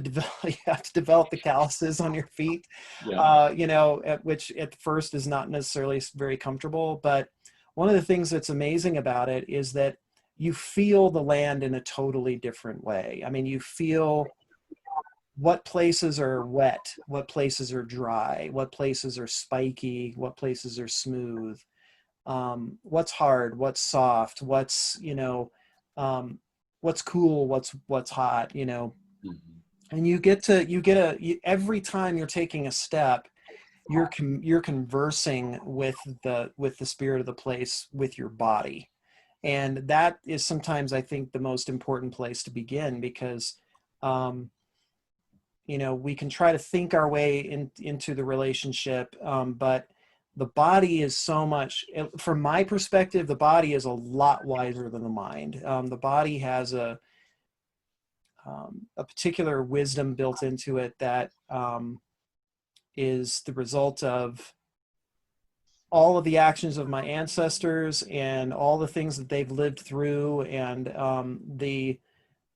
develop the calluses on your feet, Yeah. which at first is not necessarily very comfortable. But one of the things that's amazing about it is that you feel the land in a totally different way. I mean, you feel what places are wet, what places are dry, what places are spiky, what places are smooth, what's hard, what's soft, what's cool, what's hot, Mhm. and every time you're taking a step, you're conversing with the spirit of the place with your body. And that is sometimes, I think, the most important place to begin, because we can try to think our way into the relationship, but the body is so much, from my perspective, the body is a lot wiser than the mind. The body has a particular wisdom built into it that is the result of all of the actions of my ancestors and all the things that they've lived through, and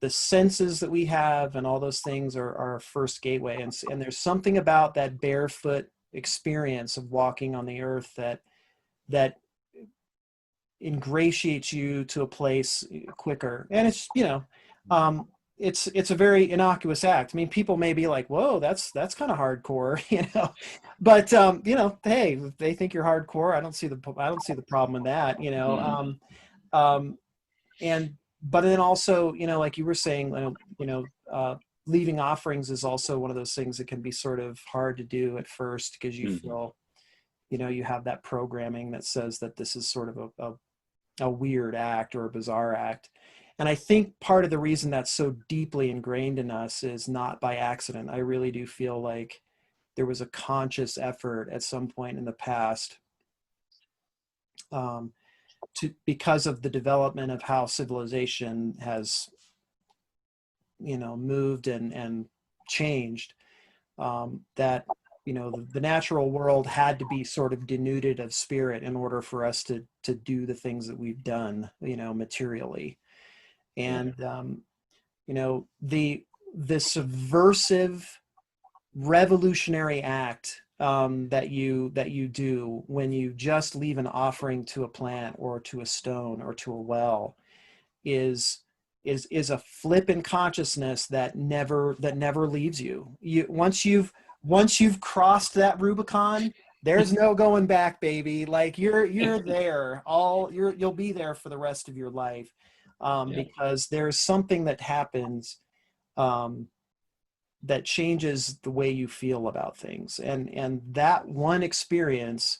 the senses that we have, and all those things are our first gateway. And there's something about that barefoot experience of walking on the earth that ingratiates you to a place quicker. And it's, it's a very innocuous act. I mean, people may be like, whoa, that's kind of hardcore, but hey, if they think you're hardcore, I don't see the problem in that, and but then also, like you were saying, leaving offerings is also one of those things that can be sort of hard to do at first, because you feel, you have that programming that says that this is sort of a weird act or a bizarre act. And I think part of the reason that's so deeply ingrained in us is not by accident. I really do feel like there was a conscious effort at some point in the past, because of the development of how civilization has, moved and changed, that, the natural world had to be sort of denuded of spirit in order for us to do the things that we've done, materially. And, the subversive revolutionary act that you do when you just leave an offering to a plant or to a stone or to a well is a flip in consciousness that never leaves you. Once you've crossed that Rubicon, there's no going back, baby. Like you're there, you'll be there for the rest of your life, because there's something that happens that changes the way you feel about things. And that one experience,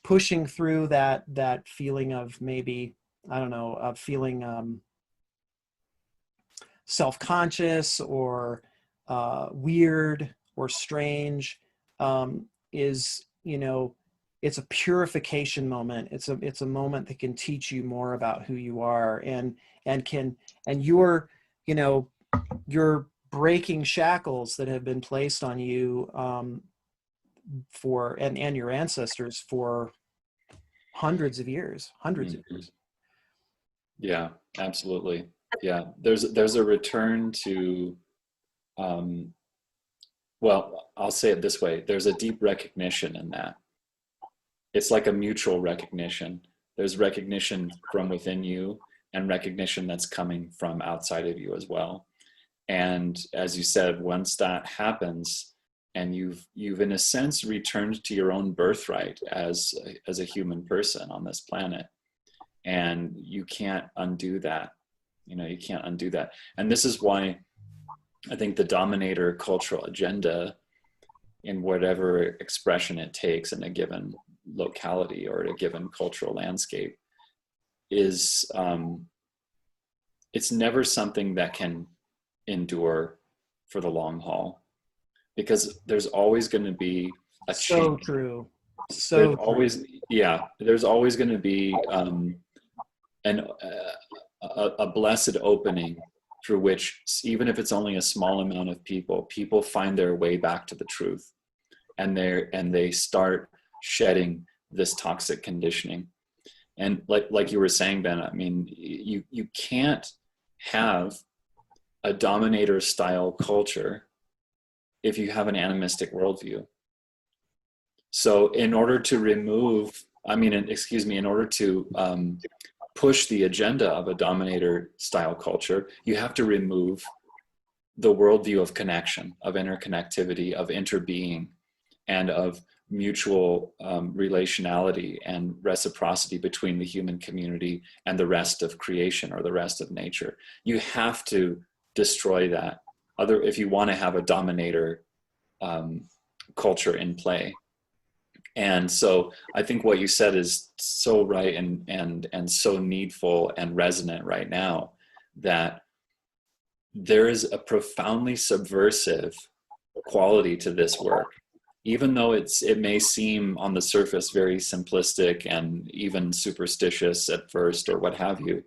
pushing through that feeling of, maybe, I don't know, of feeling self-conscious or weird or strange, is, it's a purification moment. It's a moment that can teach you more about who you are, and you're, you're breaking shackles that have been placed on you, and your ancestors for hundreds of years. Yeah, absolutely. Yeah, there's a return to, well, I'll say it this way. There's a deep recognition in that. It's like a mutual recognition. There's recognition from within you and recognition that's coming from outside of you as well. And as you said, once that happens, and you've in a sense returned to your own birthright as a human person on this planet, and you can't undo that. You can't undo that. And this is why I think the dominator cultural agenda, in whatever expression it takes in a given locality or a given cultural landscape, is it's never something that can endure for the long haul. because there's always going to be a So change. true. There's So always, yeah, there's always going to be a blessed opening through which, even if it's only a small amount of people find their way back to the truth, and they start shedding this toxic conditioning. And like you were saying, Ben, I mean, you can't have a dominator style culture if you have an animistic worldview. So in order to in order to push the agenda of a dominator style culture, you have to remove the worldview of connection, of interconnectivity, of interbeing, and of mutual relationality and reciprocity between the human community and the rest of creation or the rest of nature. You have to destroy that if you want to have a dominator culture in play. And so I think what you said is so right and so needful and resonant right now, that there is a profoundly subversive quality to this work. Even though it may seem on the surface very simplistic and even superstitious at first or what have you,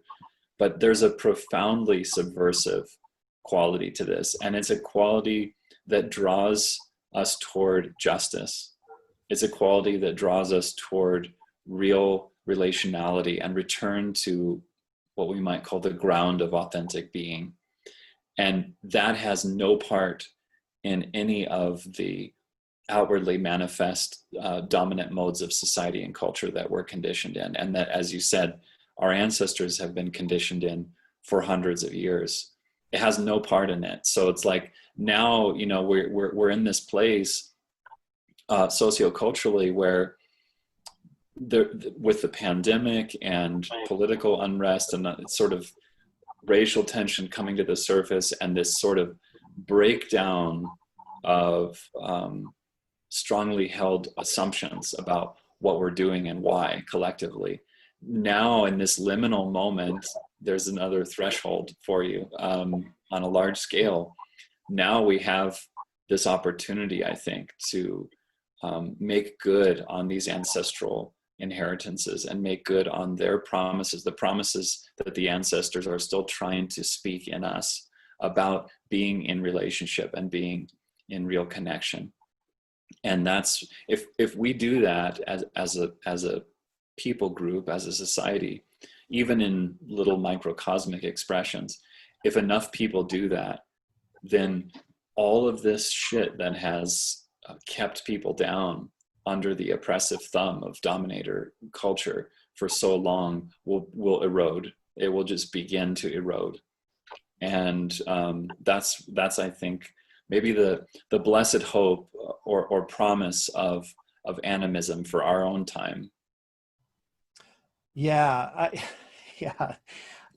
but there's a profoundly subversive quality to this. And it's a quality that draws us toward justice. It's a quality that draws us toward real relationality and return to what we might call the ground of authentic being. And that has no part in any of the outwardly manifest dominant modes of society and culture that we're conditioned in, and that, as you said, our ancestors have been conditioned in for hundreds of years. It has no part in it. So it's like now, you know, we're in this place socioculturally where with the pandemic and political unrest and sort of racial tension coming to the surface, and this sort of breakdown of strongly held assumptions about what we're doing and why collectively. Now in this liminal moment, there's another threshold for you on a large scale. Now we have this opportunity, I think, to make good on these ancestral inheritances and make good on their promises, the promises that the ancestors are still trying to speak in us about being in relationship and being in real connection. And that's, if we do that as a people group, as a society, even in little microcosmic expressions, if enough people do that, then all of this shit that has kept people down under the oppressive thumb of dominator culture for so long will erode. It will just begin to erode. And that's I think maybe the blessed hope or promise of animism for our own time. yeah, yeah,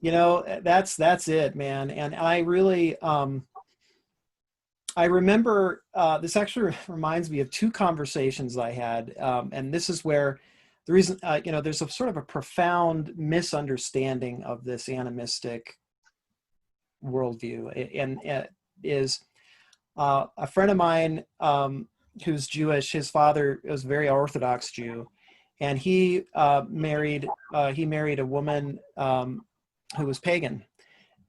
you know, that's it, man. And I really, I remember, this actually reminds me of two conversations I had, and this is where the reason, you know, there's a sort of a profound misunderstanding of this animistic worldview, and is a friend of mine who's Jewish. His father was a very Orthodox Jew, and he married a woman who was pagan.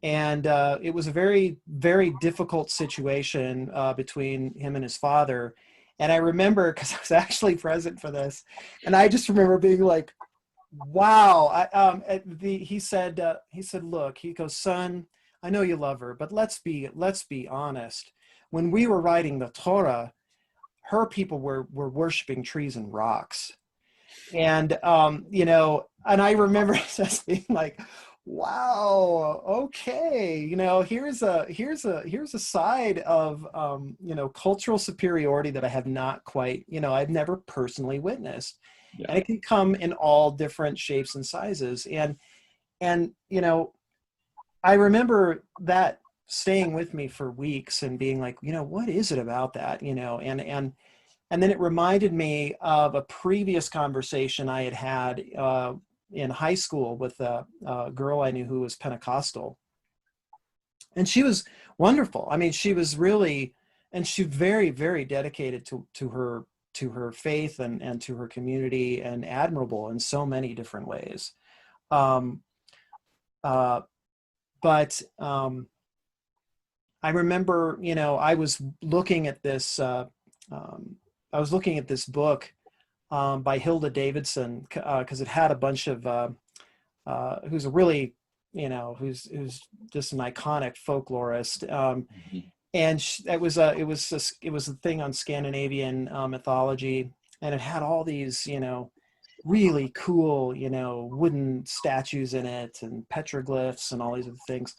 And it was a very, very difficult situation between him and his father. And I remember, because I was actually present for this, and I just remember being like, wow. He said, look, he goes, son, I know you love her, but let's be honest. When we were writing the Torah, her people were worshiping trees and rocks. And, you know, and I remember just being like, wow, okay, you know, here's a side of you know, cultural superiority that I have not quite, you know, I've never personally witnessed. Yeah. And it can come in all different shapes and sizes. And you know, I remember that staying with me for weeks and being like, you know, what is it about that, you know? And then it reminded me of a previous conversation I had in high school with a girl I knew who was Pentecostal. And she was wonderful. I mean, she was really and she's very, very dedicated to her faith and to her community, and admirable in so many different ways. Um, but I remember, you know, I was looking at this book by Hilda Davidson, because it had a bunch of who's a really, you know, who's just an iconic folklorist. And it was a thing on Scandinavian mythology, and it had all these, you know, really cool, you know, wooden statues in it, and petroglyphs and all these other things.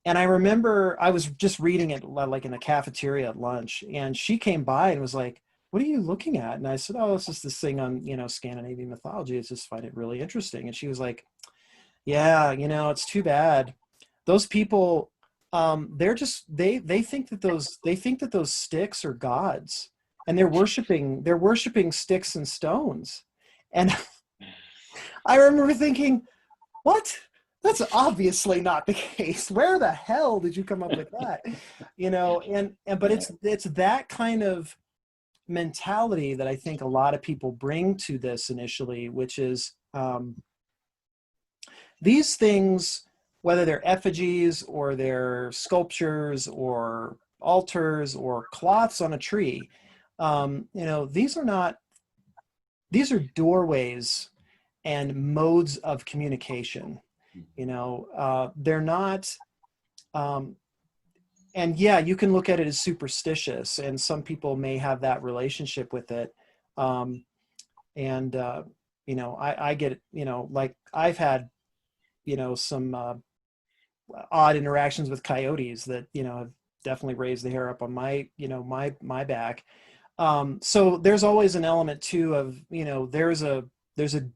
And I remember I was just reading it like in the cafeteria at lunch, and she came by and was like, "What are you looking at?" And I said, "Oh, it's just this thing on, you know, Scandinavian mythology. I just find it really interesting." And she was like, "Yeah, you know, it's too bad. Those people, they're just they think that those sticks are gods, and they're worshiping sticks and stones." And I remember thinking, "What? That's obviously not the case. Where the hell did you come up with that?" You know, but it's that kind of mentality that I think a lot of people bring to this initially, which is these things, whether they're effigies or they're sculptures or altars or cloths on a tree, you know, these are doorways and modes of communication. You know, they're not, and yeah, you can look at it as superstitious, and some people may have that relationship with it. You know, I get it, you know, like I've had, you know, some odd interactions with coyotes that, you know, have definitely raised the hair up on my, you know, my back. So there's always an element too of, you know, there's a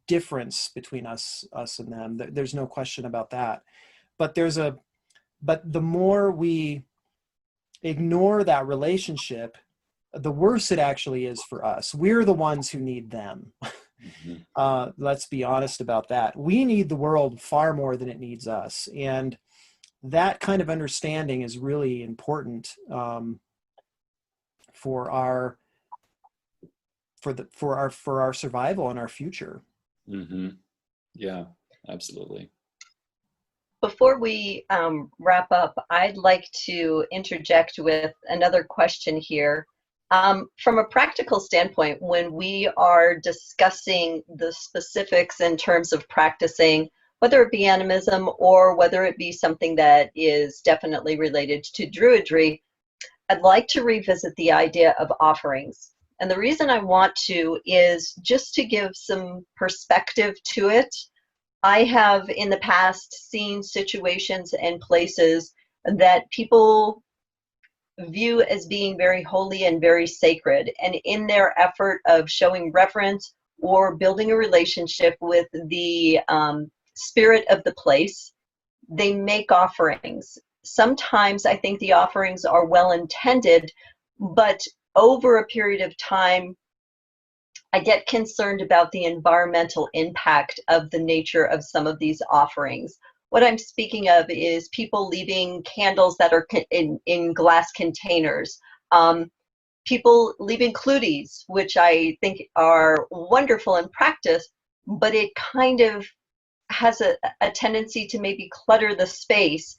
difference between us and them. There's no question about that. But the more we ignore that relationship, the worse it actually is for us. We're the ones who need them. Let's be honest about that. We need the world far more than it needs us. And that kind of understanding is really important for our survival and our future. Yeah, absolutely. Before we wrap up, I'd like to interject with another question here. From a practical standpoint, when we are discussing the specifics in terms of practicing, whether it be animism or whether it be something that is definitely related to Druidry, I'd like to revisit the idea of offerings. And the reason I want to is just to give some perspective to it. I have in the past seen situations and places that people view as being very holy and very sacred. And in their effort of showing reverence or building a relationship with the spirit of the place, they make offerings. Sometimes I think the offerings are well intended, but over a period of time, I get concerned about the environmental impact of the nature of some of these offerings. What I'm speaking of is people leaving candles that are in glass containers, people leaving cluties, which I think are wonderful in practice, but it kind of has a tendency to maybe clutter the space.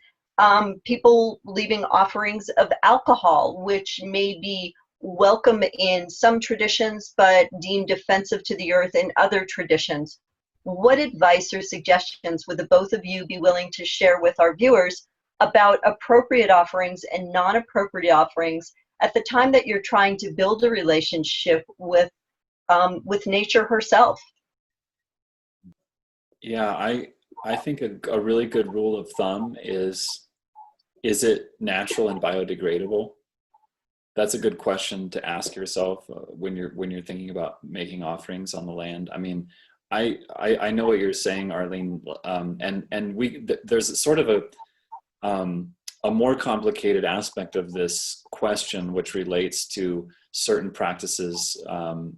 People leaving offerings of alcohol, which may be welcome in some traditions, but deemed offensive to the earth in other traditions. What advice or suggestions would the both of you be willing to share with our viewers about appropriate offerings and non-appropriate offerings at the time that you're trying to build a relationship with nature herself? Yeah, I think a really good rule of thumb is it natural and biodegradable? That's a good question to ask yourself when you're thinking about making offerings on the land. I mean, I know what you're saying, Arlene, and there's sort of a more complicated aspect of this question, which relates to certain practices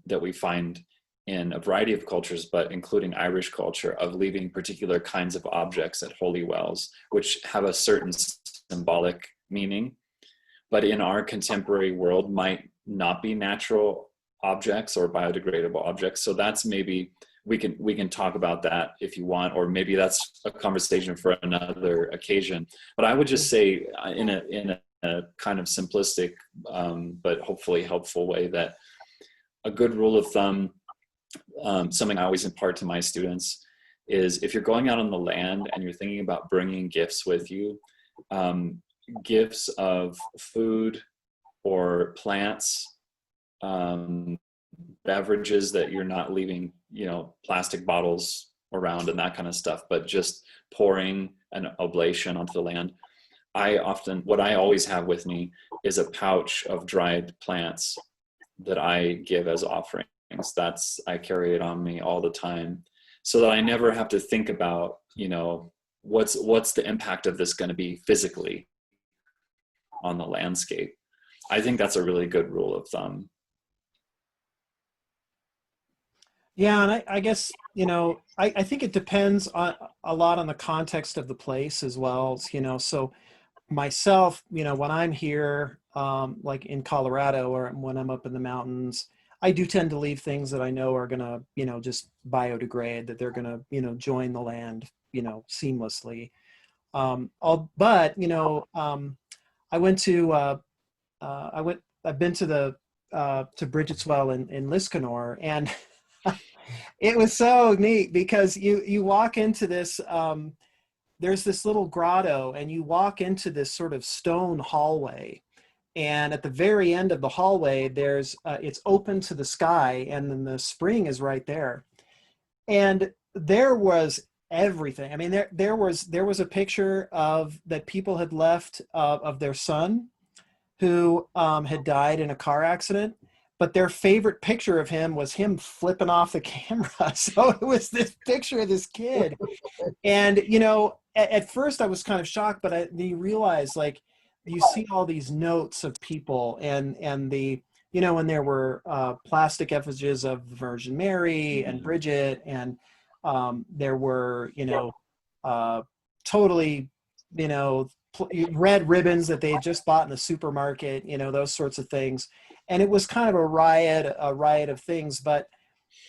that we find in a variety of cultures, but including Irish culture, of leaving particular kinds of objects at holy wells, which have a certain symbolic meaning. but in our contemporary world might not be natural objects or biodegradable objects. So that's maybe, we can talk about that if you want, or maybe that's a conversation for another occasion. But I would just say in a kind of simplistic, but hopefully helpful way, that a good rule of thumb, something I always impart to my students, is if you're going out on the land and you're thinking about bringing gifts with you, gifts of food or plants, beverages that you're not leaving, plastic bottles around and that kind of stuff, but just pouring an oblation onto the land. What I always have with me is a pouch of dried plants that I give as offerings. I carry it on me all the time, so that I never have to think about, what's the impact of this going to be physically on the landscape. I think that's a really good rule of thumb. Yeah, and I guess, I think it depends a lot on the context of the place as well. So myself, when I'm here, like in Colorado or when I'm up in the mountains, I do tend to leave things that I know are gonna, just biodegrade, that they're gonna, join the land, seamlessly. But I went to, I've been to Bridget's Well in Liscanor, and it was so neat because you walk into this, there's this little grotto, and you walk into this sort of stone hallway, and at the very end of the hallway there's it's open to the sky, and then the spring is right there. And there was everything. I mean, there was a picture that people had left of their son who had died in a car accident, but their favorite picture of him was him flipping off the camera. So it was this picture of this kid. And, at first I was kind of shocked, but then you realize, like, you see all these notes of people, and the, when there were plastic effigies of Virgin Mary and Bridget, and there were, totally, red ribbons that they had just bought in the supermarket, those sorts of things. And it was kind of a riot of things. But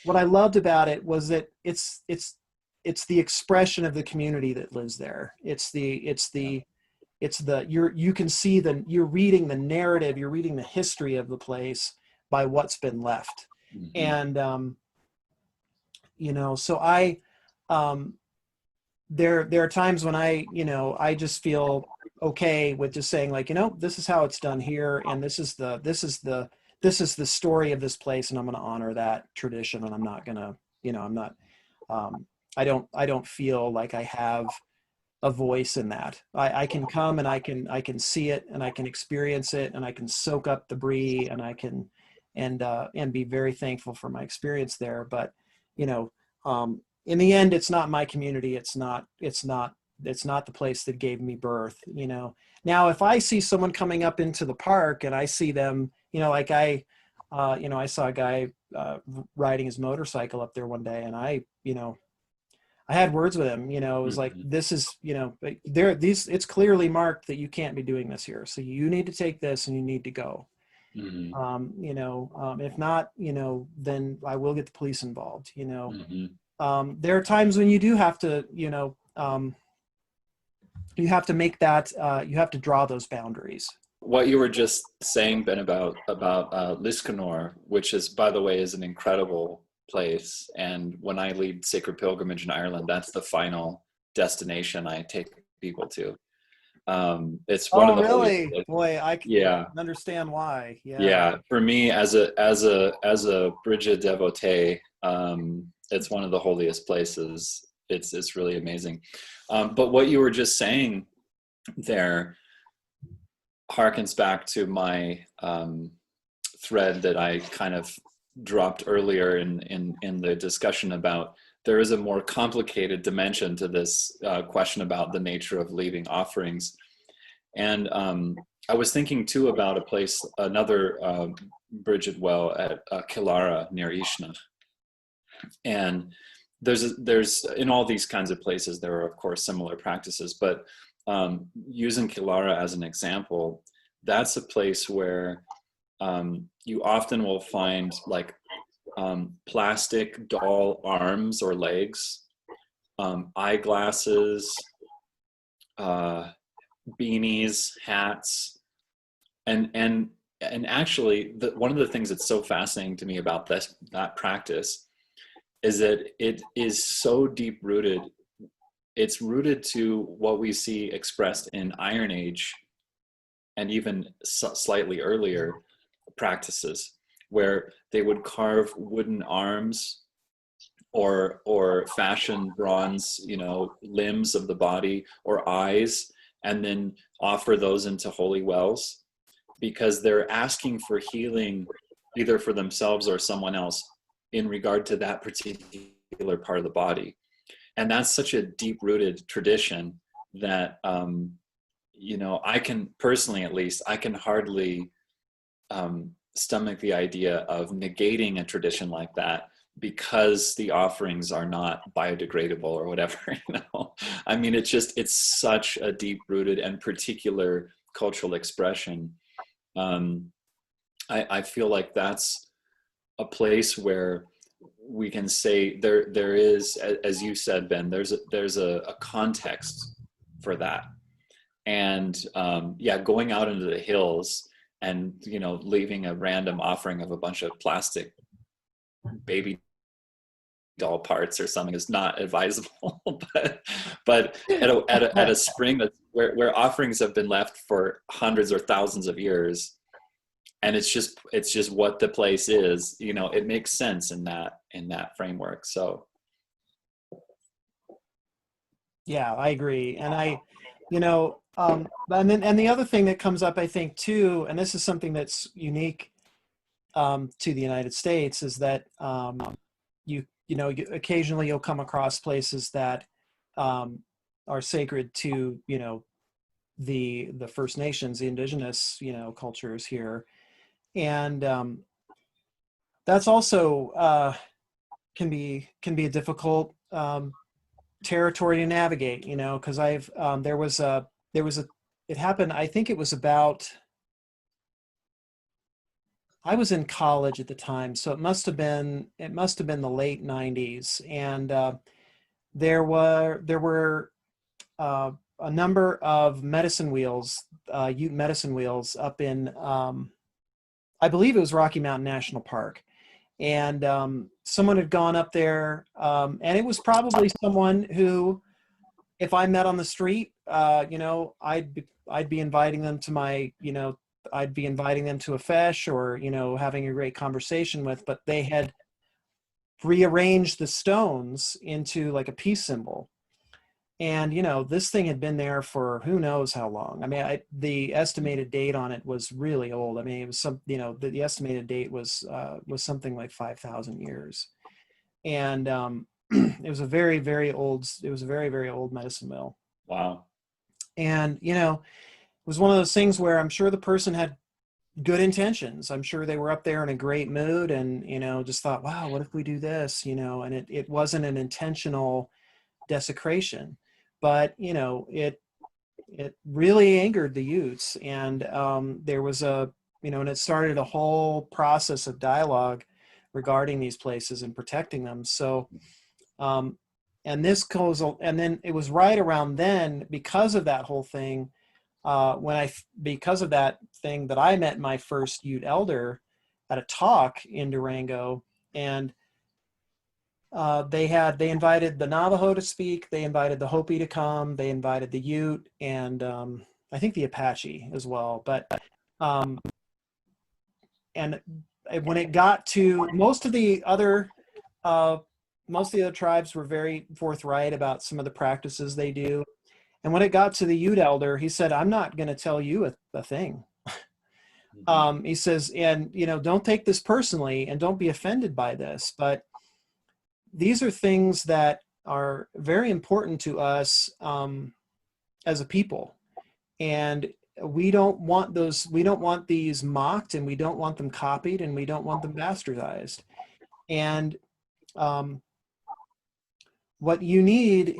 what I loved about it was that it's the expression of the community that lives there. You can see you're reading the narrative, you're reading the history of the place by what's been left. And, so there are times when I just feel okay with just saying, like, this is how it's done here, and this is the story of this place, and I'm going to honor that tradition, and I'm not going to, I don't feel like I have a voice in that. I can come and I can see it, and I can experience it, and I can soak up the brie, and I can and be very thankful for my experience there. But in the end, it's not my community. It's not the place that gave me birth. Now, if I see someone coming up into the park and I see them, like I saw a guy riding his motorcycle up there one day, and I had words with him. It was like, this is, it's clearly marked that you can't be doing this here. So you need to take this and you need to go. If not, then I will get the police involved. There are times when you do have to, you have to make that, you have to draw those boundaries. What you were just saying, Ben, about Liscanor, which is, by the way, is an incredible place. And when I lead Sacred Pilgrimage in Ireland, that's the final destination I take people to. It's one of the really? holiest. Boy, I can understand why. Yeah. For me, as a Bridget devotee, it's one of the holiest places. It's really amazing. But what you were just saying there harkens back to my thread that I kind of dropped earlier in the discussion about there is a more complicated dimension to this question about the nature of leaving offerings. And I was thinking too about another Bridget well at Killara near Ishnach. And there's in all these kinds of places, there are of course similar practices, but using Killara as an example, that's a place where you often will find like plastic doll arms or legs, eyeglasses, beanies, hats, and actually one of the things that's so fascinating to me about that practice is that it is so deep rooted. It's rooted to what we see expressed in Iron Age and even slightly earlier practices, where they would carve wooden arms or fashion bronze, limbs of the body or eyes, and then offer those into holy wells, because they're asking for healing either for themselves or someone else in regard to that particular part of the body. And that's such a deep rooted tradition that, I can personally, at least, I can hardly stomach the idea of negating a tradition like that because the offerings are not biodegradable or whatever. I mean, it's such a deep rooted and particular cultural expression. I feel like that's a place where we can say there is, as you said, Ben, there's a context for that. And going out into the hills and leaving a random offering of a bunch of plastic baby doll parts or something is not advisable. but at a spring where offerings have been left for hundreds or thousands of years, and it's just what the place is, it makes sense in that framework. So yeah, I agree. And and the other thing that comes up, I think, too, and this is something that's unique to the United States, is that occasionally you'll come across places that are sacred to the First Nations, the indigenous cultures here, and that's also can be a difficult territory to navigate, because it happened, I think it was about, I was in college at the time, so it must have been the late 90s, and there were a number of medicine wheels, Ute medicine wheels up in, I believe it was Rocky Mountain National Park. And someone had gone up there, and it was probably someone who, if I met on the street, I'd be inviting them to I'd be inviting them to a fesh, or having a great conversation with. But they had rearranged the stones into like a peace symbol, and this thing had been there for who knows how long. I mean, the estimated date on it was really old. I mean, it was the estimated date was something like 5,000 years, and it was a very, very old. It was a very, very old medicine mill. Wow. And it was one of those things where I'm sure the person had good intentions. I'm sure they were up there in a great mood, and just thought, wow, what if we do this? And it wasn't an intentional desecration, but it really angered the Utes, and there was and it started a whole process of dialogue regarding these places and protecting them. So and then it was right around then, because of that whole thing, because of that thing, that I met my first Ute elder at a talk in Durango, and they invited the Navajo to speak, they invited the Hopi to come, they invited the Ute, and I think the Apache as well. But and when it got to most of the other tribes were very forthright about some of the practices they do. And when it got to the Ute elder, he said, I'm not going to tell you a thing. He says, and don't take this personally and don't be offended by this, but these are things that are very important to us as a people, and we don't want these mocked, and we don't want them copied, and we don't want them bastardized. And what you need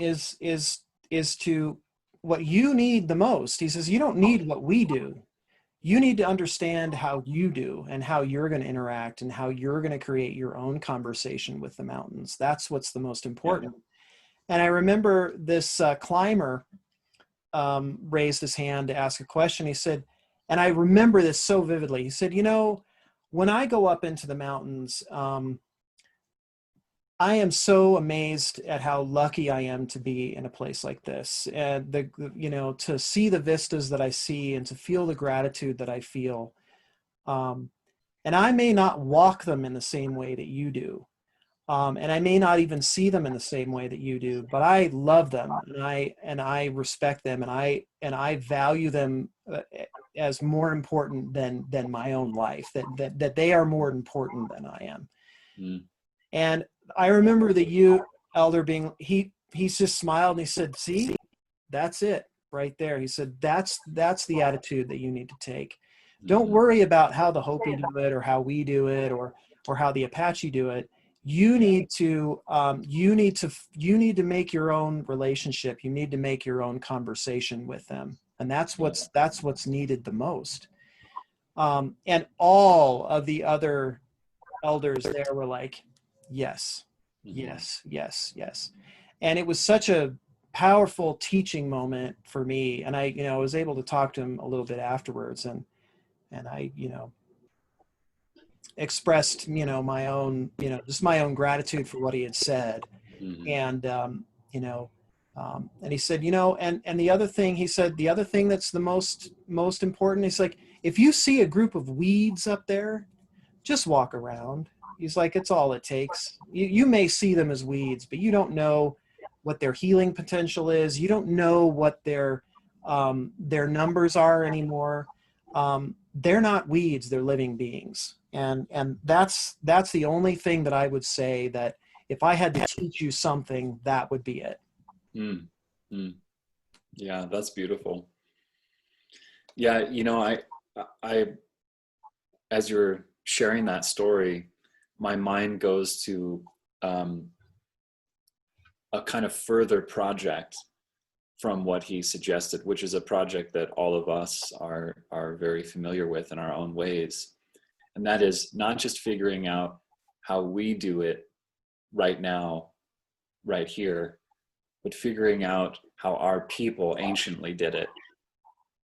what you need the most. He says, you don't need what we do. you need to understand how you do and how you're going to interact and how you're going to create your own conversation with the mountains. That's what's the most important. And I remember this climber raised his hand to ask a question. He said, and I remember this so vividly, he said, you know, when I go up into the mountains, I am so amazed at how lucky I am to be in a place like this, and to see the vistas that I see and to feel the gratitude that I feel. And I may not walk them in the same way that you do. And I may not even see them in the same way that you do, but I love them, and I respect them, and I value them as more important than my own life. That they are more important than I am. Mm. And I remember the elder being, he just smiled and he said, "See, that's it right there." He said, "That's the attitude that you need to take. Don't worry about how the Hopi do it or how we do it or how the Apache do it. You need to make your own relationship. You need to make your own conversation with them, and that's what's needed the most." And all of the other elders there were like, "Yes, yes, yes, yes." And it was such a powerful teaching moment for me. And I was able to talk to him a little bit afterwards, and I, expressed, my own, just my own gratitude for what he had said. And, and he said, and the other thing, he said, the other thing that's the most important, he's like, if you see a group of weeds up there, just walk around. He's like, it's all it takes. You may see them as weeds, but you don't know what their healing potential is. You don't know what their numbers are anymore. They're not weeds, they're living beings. And that's the only thing that I would say, that if I had to teach you something, that would be it. Yeah, that's beautiful. Yeah, I as you're sharing that story, my mind goes to a kind of further project from what he suggested, which is a project that all of us are very familiar with in our own ways. And that is not just figuring out how we do it right now, right here, but figuring out how our people anciently did it,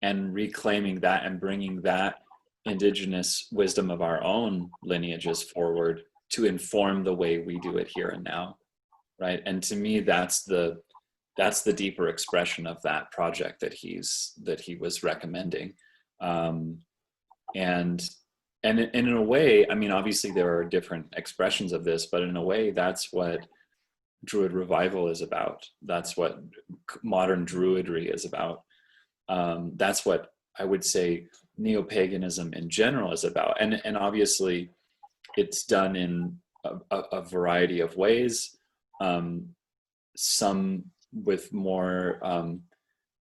and reclaiming that and bringing that indigenous wisdom of our own lineages forward to inform the way we do it here and now, right? And to me, that's the deeper expression of that project that he was recommending. And in a way, I mean, obviously there are different expressions of this, but in a way, that's what Druid revival is about. That's what modern Druidry is about. That's what I would say neo-paganism in general is about. And obviously it's done in a variety of ways, some with more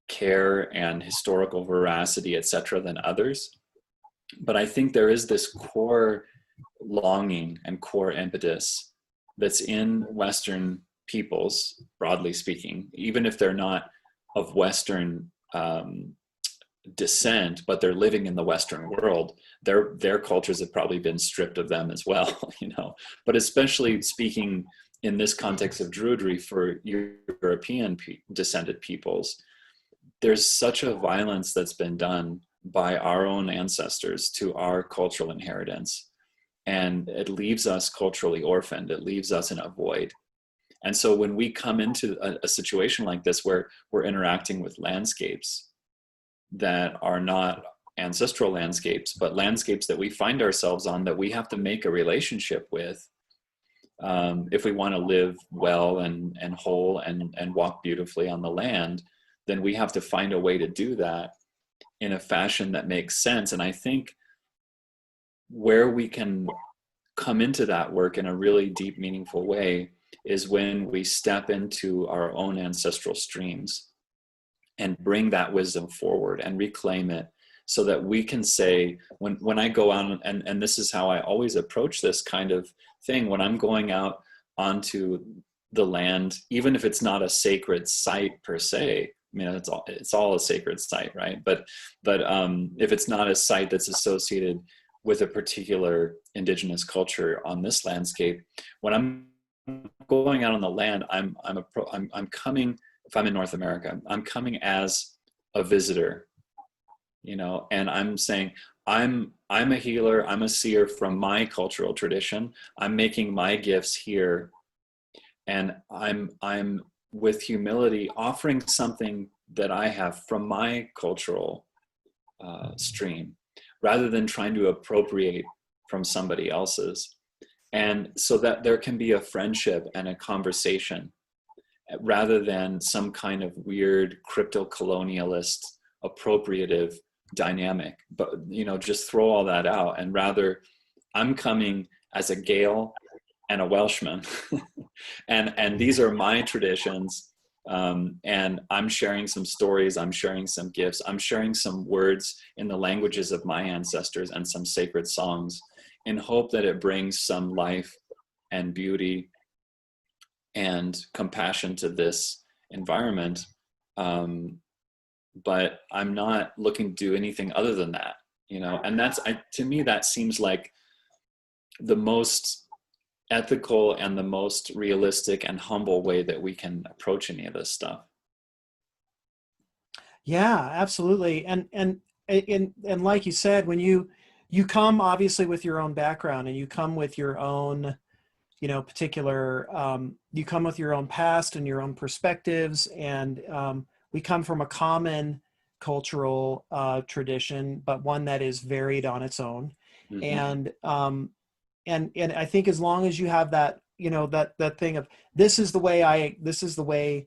care and historical veracity, etc., than others. But I think there is this core longing and core impetus that's in Western peoples, broadly speaking, even if they're not of Western descent, but they're living in the Western world. Their cultures have probably been stripped of them as well, But especially speaking in this context of Druidry for European descended peoples, there's such a violence that's been done by our own ancestors to our cultural inheritance. And it leaves us culturally orphaned. It leaves us in a void. And so when we come into a situation like this, where we're interacting with landscapes that are not ancestral landscapes, but landscapes that we find ourselves on, that we have to make a relationship with, if we want to live well and whole and walk beautifully on the land, then we have to find a way to do that in a fashion that makes sense. And I think where we can come into that work in a really deep, meaningful way is when we step into our own ancestral streams and bring that wisdom forward and reclaim it, so that we can say, when I go out, and this is how I always approach this kind of thing, when I'm going out onto the land, even if it's not a sacred site per se, I mean, it's all a sacred site, right? But if it's not a site that's associated with a particular indigenous culture on this landscape, when I'm going out on the land, I'm coming. If I'm in North America, I'm coming as a visitor, you know, and I'm saying I'm a healer, I'm a seer from my cultural tradition. I'm making my gifts here, and I'm with humility offering something that I have from my cultural stream, rather than trying to appropriate from somebody else's. And so that there can be a friendship and a conversation, rather than some kind of weird crypto-colonialist appropriative dynamic. But, you know, just throw all that out, and rather I'm coming as a Gael and a Welshman and these are my traditions, and I'm sharing some stories, I'm sharing some gifts, I'm sharing some words in the languages of my ancestors and some sacred songs, in hope that it brings some life and beauty and compassion to this environment. But I'm not looking to do anything other than that, you know. And that's, to me, that seems like the most ethical and the most realistic and humble way that we can approach any of this stuff. Yeah, absolutely. And like you said, when you come obviously with your own background, and you come with your own, you know, particular, you come with your own past and your own perspectives, and we come from a common cultural tradition, but one that is varied on its own. Mm-hmm. And I think as long as you have that, you know, that thing of, this is the way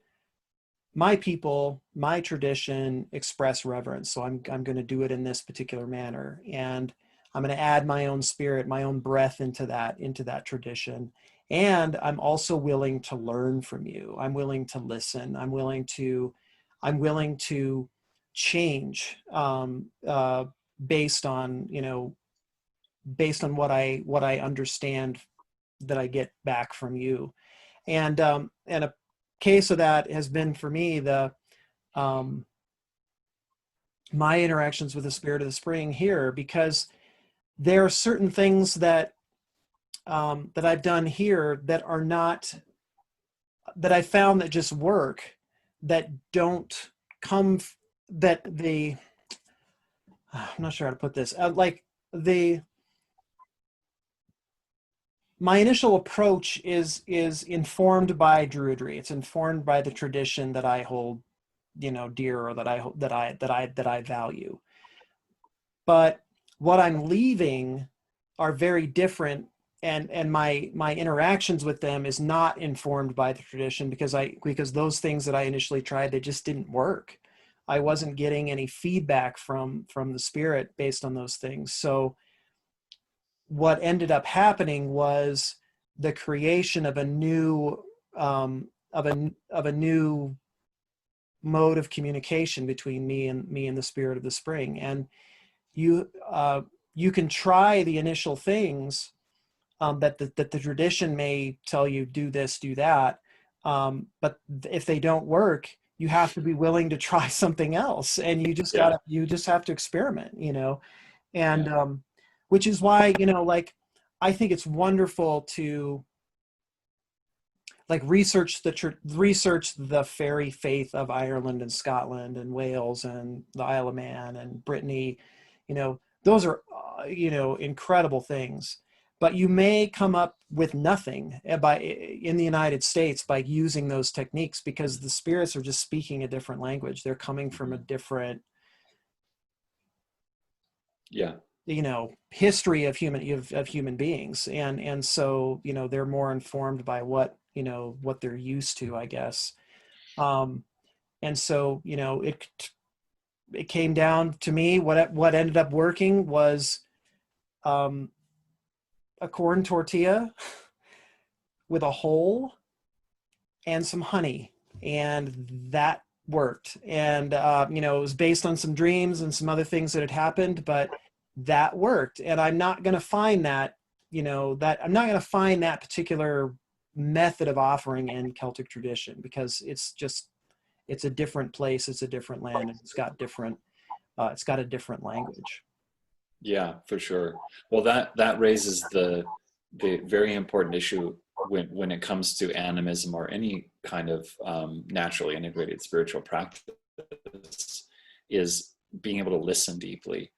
my people, my tradition express reverence. So I'm going to do it in this particular manner, and I'm going to add my own spirit, my own breath into that tradition. And I'm also willing to learn from you. I'm willing to listen. I'm willing to change based on, you know, based on what I understand that I get back from you. And a case of that has been for me my interactions with the spirit of the spring here, because there are certain things that I've done here that are not, that I found that just work, that don't come, I'm not sure how to put this, my initial approach is informed by Druidry. It's informed by the tradition that I hold, you know, dear, or that I value. But what I'm leaving are very different, and my interactions with them is not informed by the tradition, because those things that I initially tried, they just didn't work. I wasn't getting any feedback from the spirit based on those things. So what ended up happening was the creation of a new new mode of communication between me and the spirit of the spring. And you can try the initial things that the tradition may tell you, do this, do that, but if they don't work, you have to be willing to try something else, and you just have to experiment, you know. And which is why, you know, like, I think it's wonderful to like research the fairy faith of Ireland and Scotland and Wales and the Isle of Man and Brittany. You know, those are you know, incredible things. But you may come up with nothing in the United States by using those techniques, because the spirits are just speaking a different language. They're coming from a different, you know, history of human beings, and so, you know, they're more informed by what, you know, what they're used to, I guess. And so, you know, it came down to me, what ended up working was a corn tortilla with a hole and some honey, and that worked. And you know, it was based on some dreams and some other things that had happened, but that worked. And I'm not going to find that, you know, I'm not going to find that particular method of offering in Celtic tradition, because it's it's a different place, it's a different land, and it's got a different language. Yeah, for sure. Well, that raises the very important issue when it comes to animism or any kind of naturally integrated spiritual practice, is being able to listen deeply.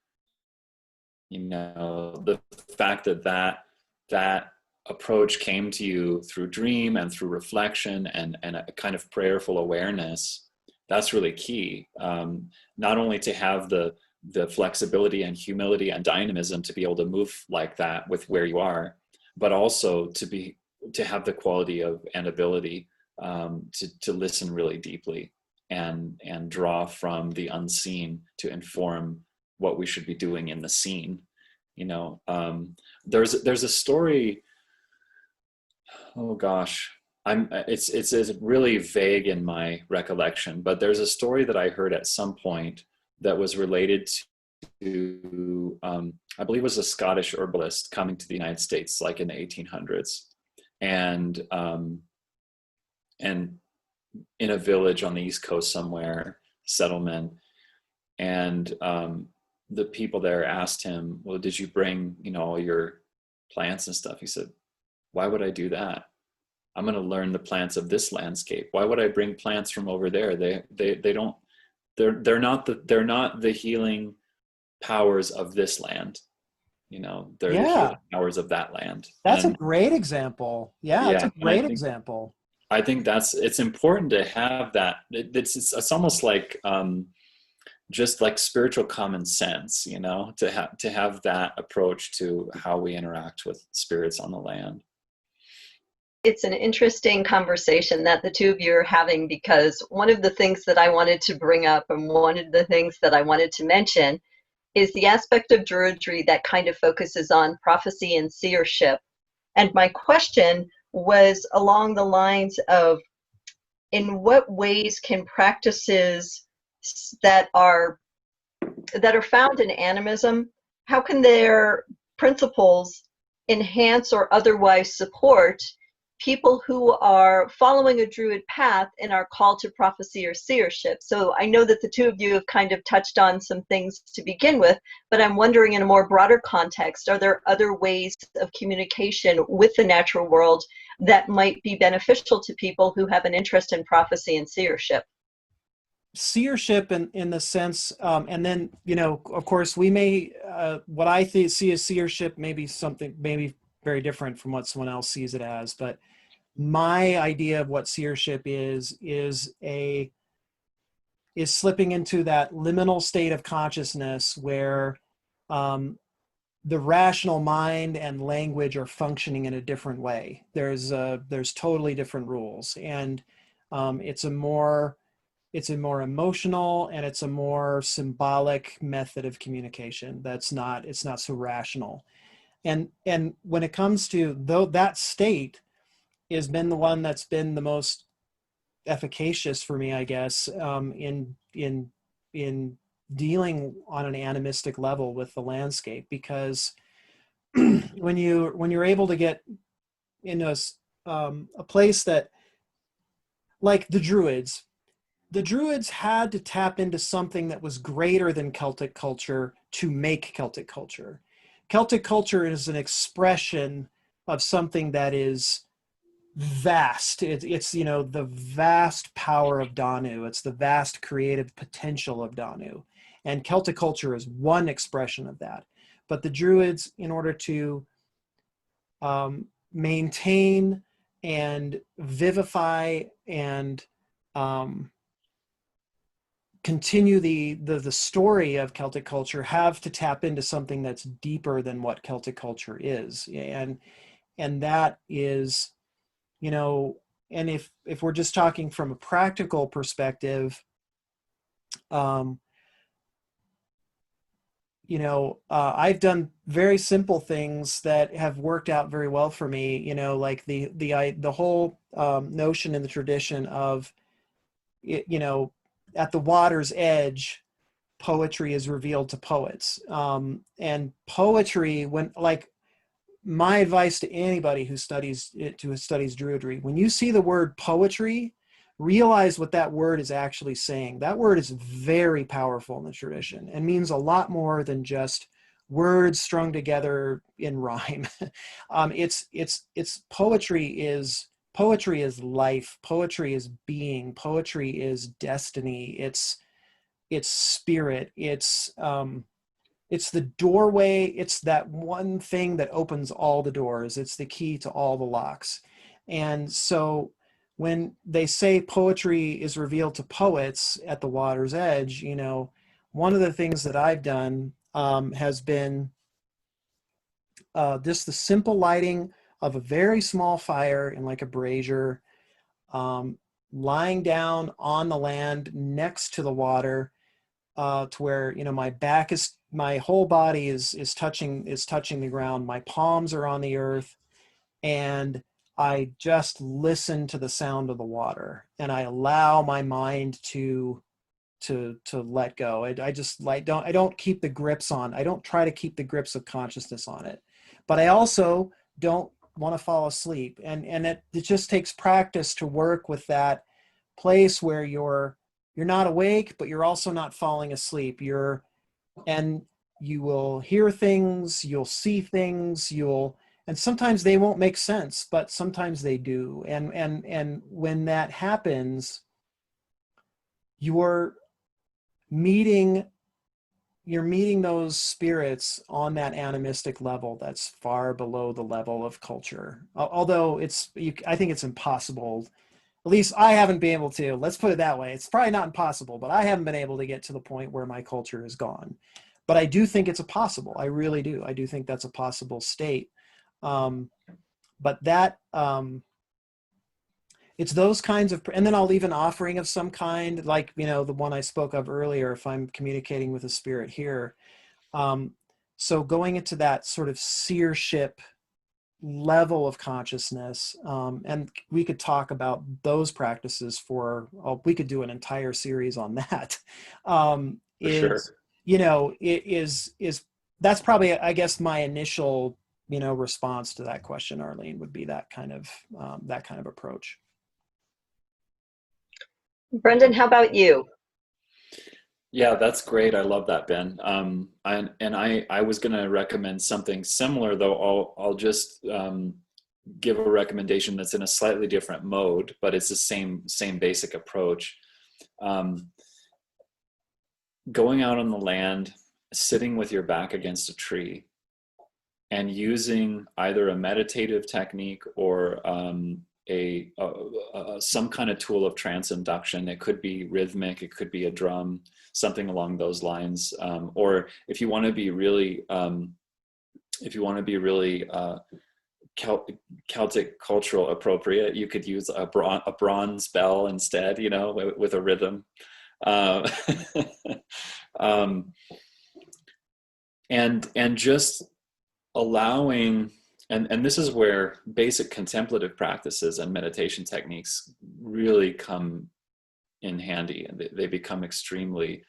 You know, the fact that approach came to you through dream and through reflection and a kind of prayerful awareness, that's really key. Not only to have the flexibility and humility and dynamism to be able to move like that with where you are, but also to have the quality of and ability to listen really deeply and draw from the unseen to inform what we should be doing in the scene. You know, there's a story. Oh gosh, it's really vague in my recollection, but there's a story that I heard at some point that was related to I believe it was a Scottish herbalist coming to the United States, like in the 1800s, and in a village on the East Coast somewhere, settlement, and the people there asked him, well, did you bring, you know, all your plants and stuff? He said, why would I do that? I'm going to learn the plants of this landscape. Why would I bring plants from over there? They're not the healing powers of this land. You know, they're the healing powers of that land. That's a great example. Yeah, it's a great example. I think it's important to have that. It's almost like just like spiritual common sense, you know, to have that approach to how we interact with spirits on the land. It's an interesting conversation that the two of you are having, because one of the things that I wanted to bring up and one of the things that I wanted to mention is the aspect of Druidry that kind of focuses on prophecy and seership. And my question was along the lines of, in what ways can practices that are found in animism, how can their principles enhance or otherwise support people who are following a Druid path and are called to prophecy or seership? So I know that the two of you have kind of touched on some things to begin with, but I'm wondering, in a more broader context, are there other ways of communication with the natural world that might be beneficial to people who have an interest in prophecy and seership? Seership in the sense, and then, you know, of course, we may, what I see as seership may be something maybe very different from what someone else sees it as, but my idea of what seership is slipping into that liminal state of consciousness where the rational mind and language are functioning in a different way. There's totally different rules, and it's a more emotional and it's a more symbolic method of communication. It's not so rational. And when it comes to, though, that state has been the one that's been the most efficacious for me, I guess, in dealing on an animistic level with the landscape, because when you're able to get into a place that, like the Druids had to tap into something that was greater than Celtic culture to make Celtic culture. Celtic culture is an expression of something that is vast. It's you know, the vast power of Danu. It's the vast creative potential of Danu. And Celtic culture is one expression of that. But the Druids, in order to maintain and vivify and continue the story of Celtic culture, have to tap into something that's deeper than what Celtic culture is. And that is, you know, and if we're just talking from a practical perspective, you know, I've done very simple things that have worked out very well for me, you know, like the whole notion in the tradition of, you know, at the water's edge, poetry is revealed to poets. And poetry, when, like, my advice to anybody who studies Druidry, when you see the word poetry, realize what that word is actually saying. That word is very powerful in the tradition and means a lot more than just words strung together in rhyme. It's poetry is life. Poetry is being. Poetry is destiny. It's spirit. It's the doorway. It's that one thing that opens all the doors. It's the key to all the locks. And so when they say poetry is revealed to poets at the water's edge, you know, one of the things that I've done has been just the simple lighting of a very small fire in like a brazier, lying down on the land next to the water, to where, you know, my whole body is touching the ground. My palms are on the earth, and I just listen to the sound of the water, and I allow my mind to let go. I just like I don't keep the grips on. I don't try to keep the grips of consciousness on it, but I also don't want to fall asleep. And it just takes practice to work with that place where you're not awake, but you're also not falling asleep. And you will hear things, you'll see things, and sometimes they won't make sense, but sometimes they do. And when that happens, you're meeting those spirits on that animistic level that's far below the level of culture. Although I think it's impossible. At least I haven't been able to. Let's put it that way. It's probably not impossible, but I haven't been able to get to the point where my culture is gone. But I do think it's a possible. I really do. I do think that's a possible state. But that it's those kinds of, and then I'll leave an offering of some kind, like, you know, the one I spoke of earlier, if I'm communicating with a spirit here. So going into that sort of seership level of consciousness, and we could talk about those practices we could do an entire series on that. Sure. You know, that's probably, I guess, my initial, you know, response to that question, Arlene, would be that kind of approach. Brendan, how about you? Yeah, that's great. I love that, Ben. I was going to recommend something similar, though. I'll just give a recommendation that's in a slightly different mode, but it's the same basic approach. Going out on the land, sitting with your back against a tree, and using either a meditative technique or some kind of tool of trance induction. It could be rhythmic, it could be a drum, something along those lines. Or if you want to be really, Celtic cultural appropriate, you could use a bronze bell instead, you know, with a rhythm. And just allowing, and this is where basic contemplative practices and meditation techniques really come in handy, and they become extremely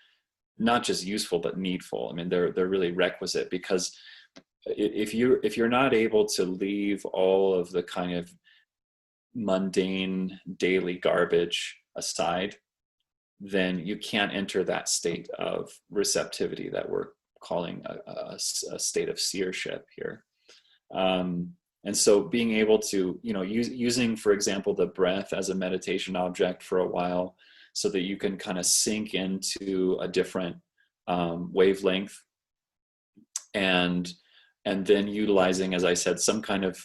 not just useful but needful. I mean, they're really requisite, because if you're not able to leave all of the kind of mundane daily garbage aside, then you can't enter that state of receptivity that we're calling a state of seership here. And so being able to, you know, using, for example, the breath as a meditation object for a while, so that you can kind of sink into a different wavelength, and then utilizing, as I said, some kind of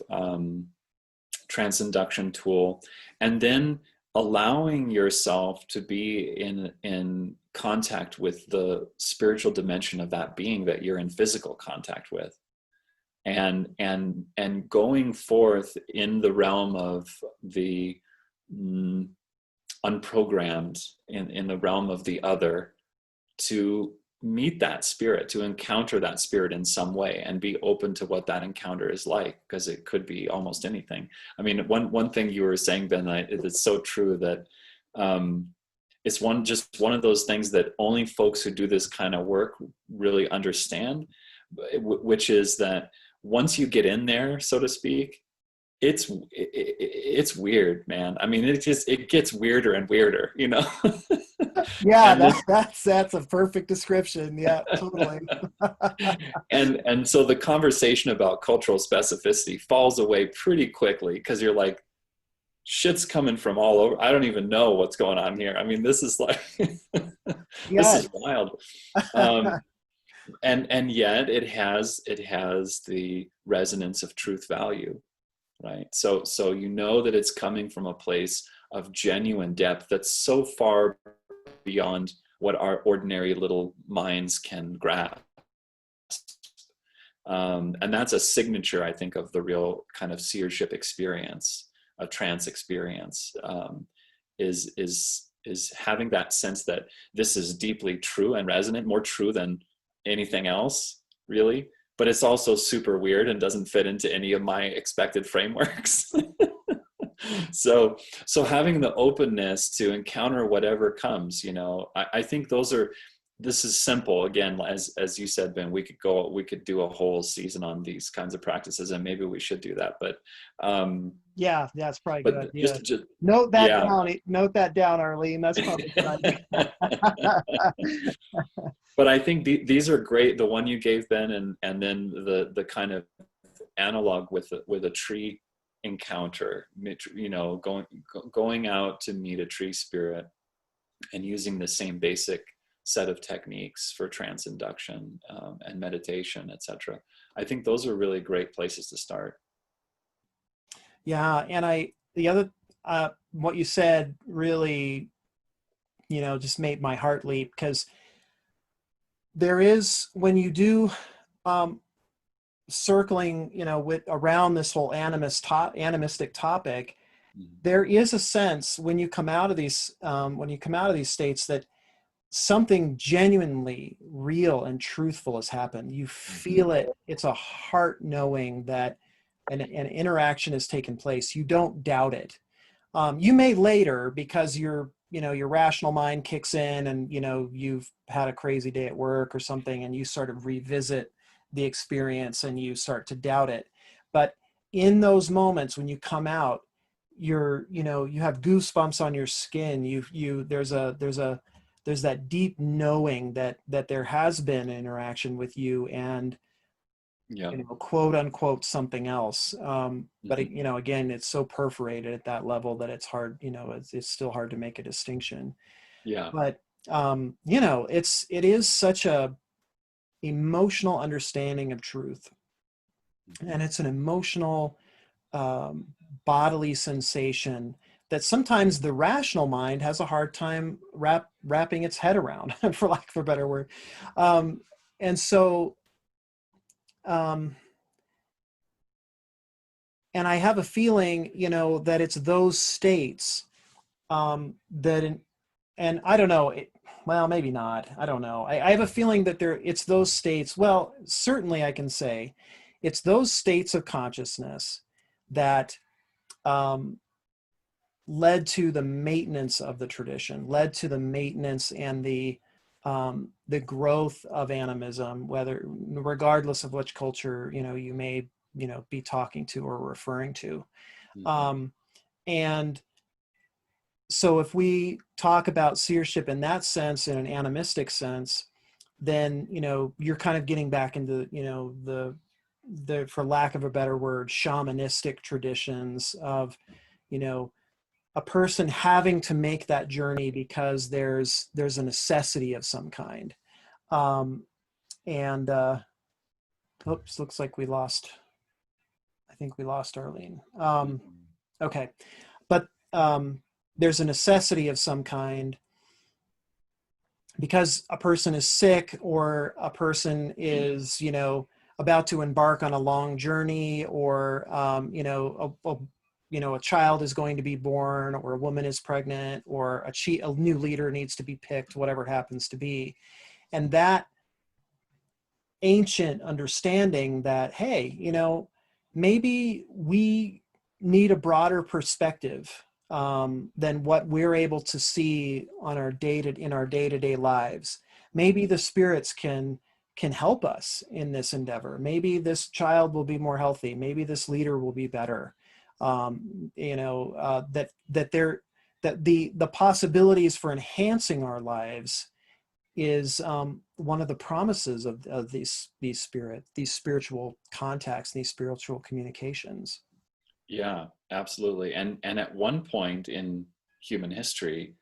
trance induction tool, and then allowing yourself to be in contact with the spiritual dimension of that being that you're in physical contact with, and going forth in the realm of the unprogrammed, in the realm of the other, to meet that spirit, to encounter that spirit in some way, and be open to what that encounter is like, because it could be almost anything. I mean, one thing you were saying, Ben, it's so true, that it's just one of those things that only folks who do this kind of work really understand, which is that once you get in there, so to speak, it's weird, man. I mean, it gets weirder and weirder, you know. Yeah, And this, that's a perfect description. Yeah, totally. and so the conversation about cultural specificity falls away pretty quickly, because you're like, shit's coming from all over. I don't even know what's going on here. I mean, this is like this Yeah. is wild. And yet it has the resonance of truth value, right? So you know that it's coming from a place of genuine depth that's so far beyond what our ordinary little minds can grasp. And that's a signature, I think, of the real kind of seership experience, a trance experience, is having that sense that this is deeply true and resonant, more true than anything else, really. But it's also super weird and doesn't fit into any of my expected frameworks. So having the openness to encounter whatever comes, you know, I think this is simple. Again, as you said, Ben, we could do a whole season on these kinds of practices, and maybe we should do that. But Yeah, that's probably a good idea. just Note that yeah. down. Note that down, Arlene. That's probably a good idea. But I think these are great. The one you gave, Ben, and then the kind of analog with a tree encounter, you know, going out to meet a tree spirit and using the same basic set of techniques for trance induction and meditation, etc. I think those are really great places to start. Yeah, and the other what you said really, you know, just made my heart leap, because there is, when you do circling, you know, with around this whole animistic topic, there is a sense when you come out of these states that something genuinely real and truthful has happened. You feel it. It's a heart knowing that an interaction has taken place. You don't doubt it. You may later, because your rational mind kicks in, and, you know, you've had a crazy day at work or something, and you sort of revisit the experience and you start to doubt it. But in those moments when you come out, you have goosebumps on your skin. There's that deep knowing that there has been an interaction with you, and Yeah. you know, quote unquote something else. But it, you know, again, it's so perforated at that level that it's hard, you know, it's still hard to make a distinction. Yeah. But you know, it is such a emotional understanding of truth, and it's an emotional bodily sensation that sometimes the rational mind has a hard time wrapping its head around, for lack of a better word. And so, and I have a feeling, you know, that it's those states and I don't know, well, maybe not. I don't know. I have a feeling that it's those states. Well, certainly I can say it's those states of consciousness that led to the maintenance of the tradition, led to the maintenance and the growth of animism, regardless of which culture, you know, you may, you know, be talking to or referring to. And so if we talk about seership in that sense, in an animistic sense, then, you know, you're kind of getting back into, you know, the for lack of a better word, shamanistic traditions of, you know, a person having to make that journey because there's a necessity of some kind. Oops, looks like I think we lost Arlene. Okay, but there's a necessity of some kind because a person is sick, or a person is, you know, about to embark on a long journey, or you know, a child is going to be born, or a woman is pregnant, or a new leader needs to be picked, whatever it happens to be. And that ancient understanding that, hey, you know, maybe we need a broader perspective than what we're able to see on in our day-to-day lives. Maybe the spirits can help us in this endeavor. Maybe this child will be more healthy. Maybe this leader will be better. that the possibilities for enhancing our lives is one of the promises of these spiritual contacts, these spiritual communications. Yeah, absolutely. And at one point in human history,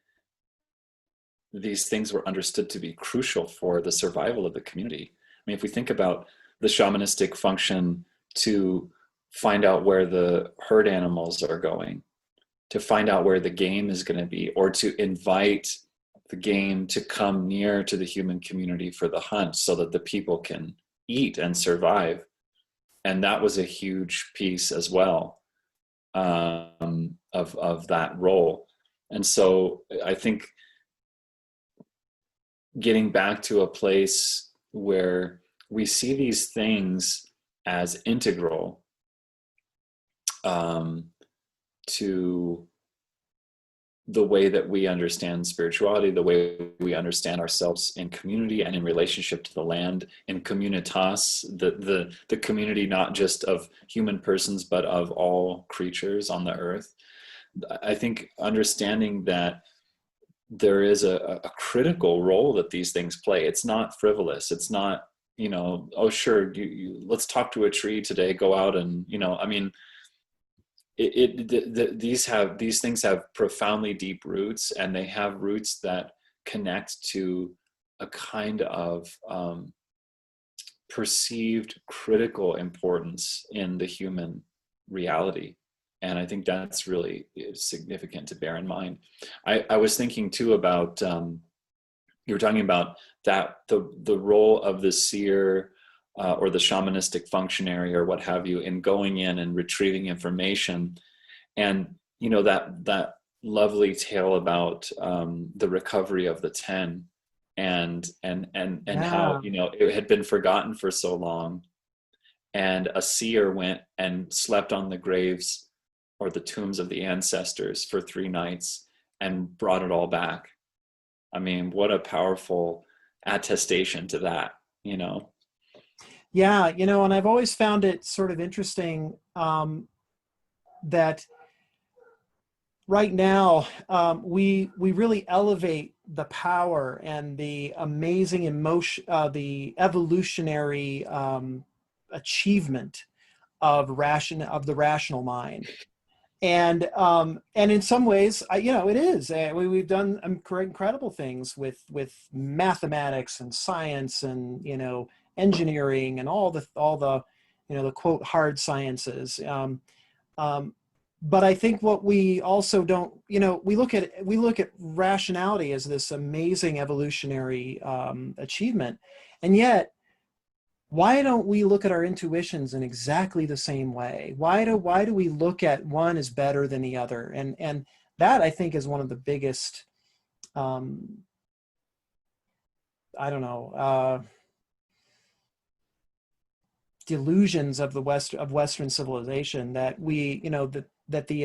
these things were understood to be crucial for the survival of the community. I mean, if we think about the shamanistic function to find out where the herd animals are going, to find out where the game is going to be, or to invite the game to come near to the human community for the hunt so that the people can eat and survive. And that was a huge piece as well of that role. And so I think getting back to a place where we see these things as integral to the way that we understand spirituality, the way we understand ourselves in community and in relationship to the land, in communitas, the community not just of human persons, but of all creatures on the earth. I think understanding that there is a critical role that these things play. It's not frivolous. It's not, oh, sure, let's talk to a tree today, go out and, I mean, these things have profoundly deep roots, and they have roots that connect to a kind of perceived critical importance in the human reality. And I think that's really significant to bear in mind. I was thinking too about, you were talking about that the role of the seer or the shamanistic functionary or what have you in going in and retrieving information. And, that lovely tale about the recovery of the 10 and how, it had been forgotten for so long. And a seer went and slept on the graves or the tombs of the ancestors for 3 nights and brought it all back. I mean, what a powerful attestation to that, Yeah, and I've always found it sort of interesting that right now we really elevate the power and the amazing emotion, the evolutionary achievement of the rational mind. And in some ways, it is. We've done incredible things with mathematics and science and engineering and all the the quote hard sciences. But I think what we also don't, we look at rationality as this amazing evolutionary achievement, and yet, why don't we look at our intuitions in exactly the same way? Why do we look at one as better than the other? And that, I think, is one of the biggest, delusions of Western civilization, that we, that the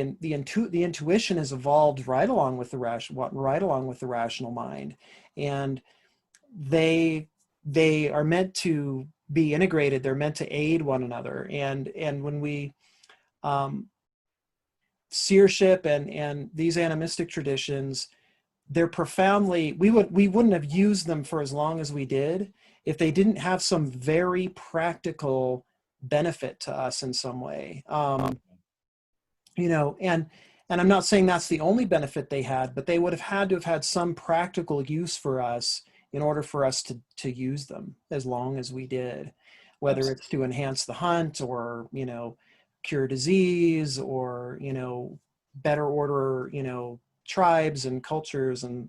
intuition has evolved right along with the rational mind, and they are meant to be integrated. They're meant to aid one another. And when we Seership and these animistic traditions, they're profoundly, we wouldn't have used them for as long as we did if they didn't have some very practical benefit to us in some way. And I'm not saying that's the only benefit they had, but they would have had to have had some practical use for us in order for us to use them as long as we did, whether it's to enhance the hunt or, cure disease or, better order, tribes and cultures and,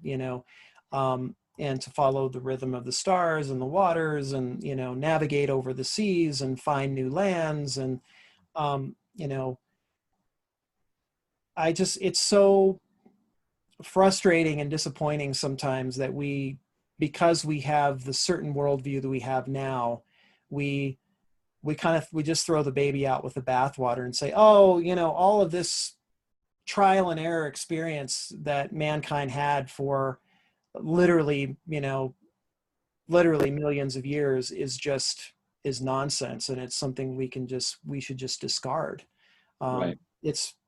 and to follow the rhythm of the stars and the waters and, navigate over the seas and find new lands. And, it's so frustrating and disappointing sometimes that because we have the certain worldview that we have now, we just throw the baby out with the bathwater and say, oh, all of this trial and error experience that mankind had for literally millions of years is nonsense, and it's something we should just discard. Right.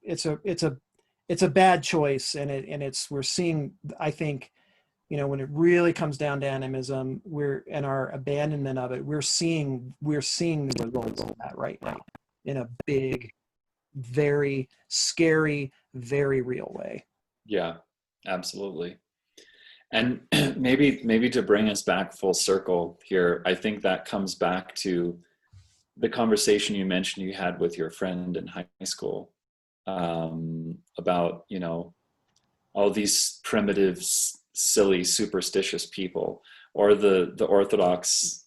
it's a bad choice, and we're seeing, I think, when it really comes down to animism, and our abandonment of it, we're seeing the results of that right now in a big, very scary, very real way. Yeah, absolutely. And maybe to bring us back full circle here, I think that comes back to the conversation you mentioned you had with your friend in high school, about, all these primitive, silly, superstitious people, or the Orthodox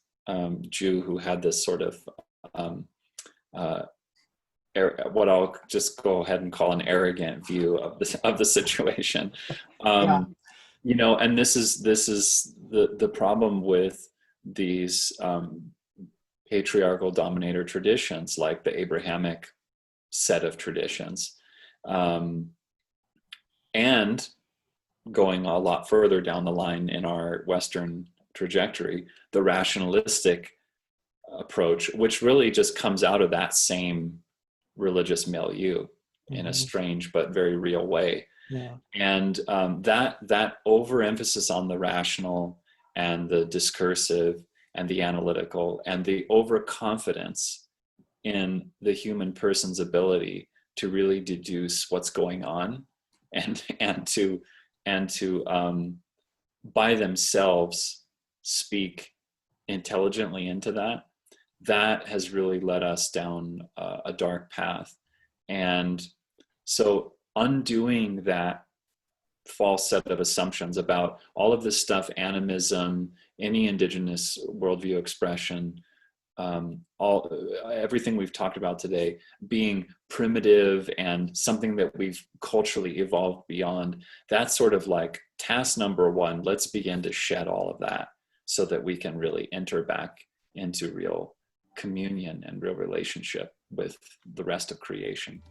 Jew who had this sort of what I'll just go ahead and call an arrogant view of the situation. Yeah. And this is the problem with these patriarchal dominator traditions, like the Abrahamic set of traditions, and going a lot further down the line in our Western trajectory, the rationalistic approach, which really just comes out of that same religious milieu in a strange but very real way. Yeah. And that overemphasis on the rational and the discursive and the analytical, and the overconfidence in the human person's ability to really deduce what's going on, and to by themselves speak intelligently into that has really led us down a dark path. And so undoing that false set of assumptions about all of this stuff, animism, any indigenous worldview expression, everything we've talked about today being primitive and something that we've culturally evolved beyond, that's sort of like task number one. Let's begin to shed all of that so that we can really enter back into real communion and real relationship with the rest of creation.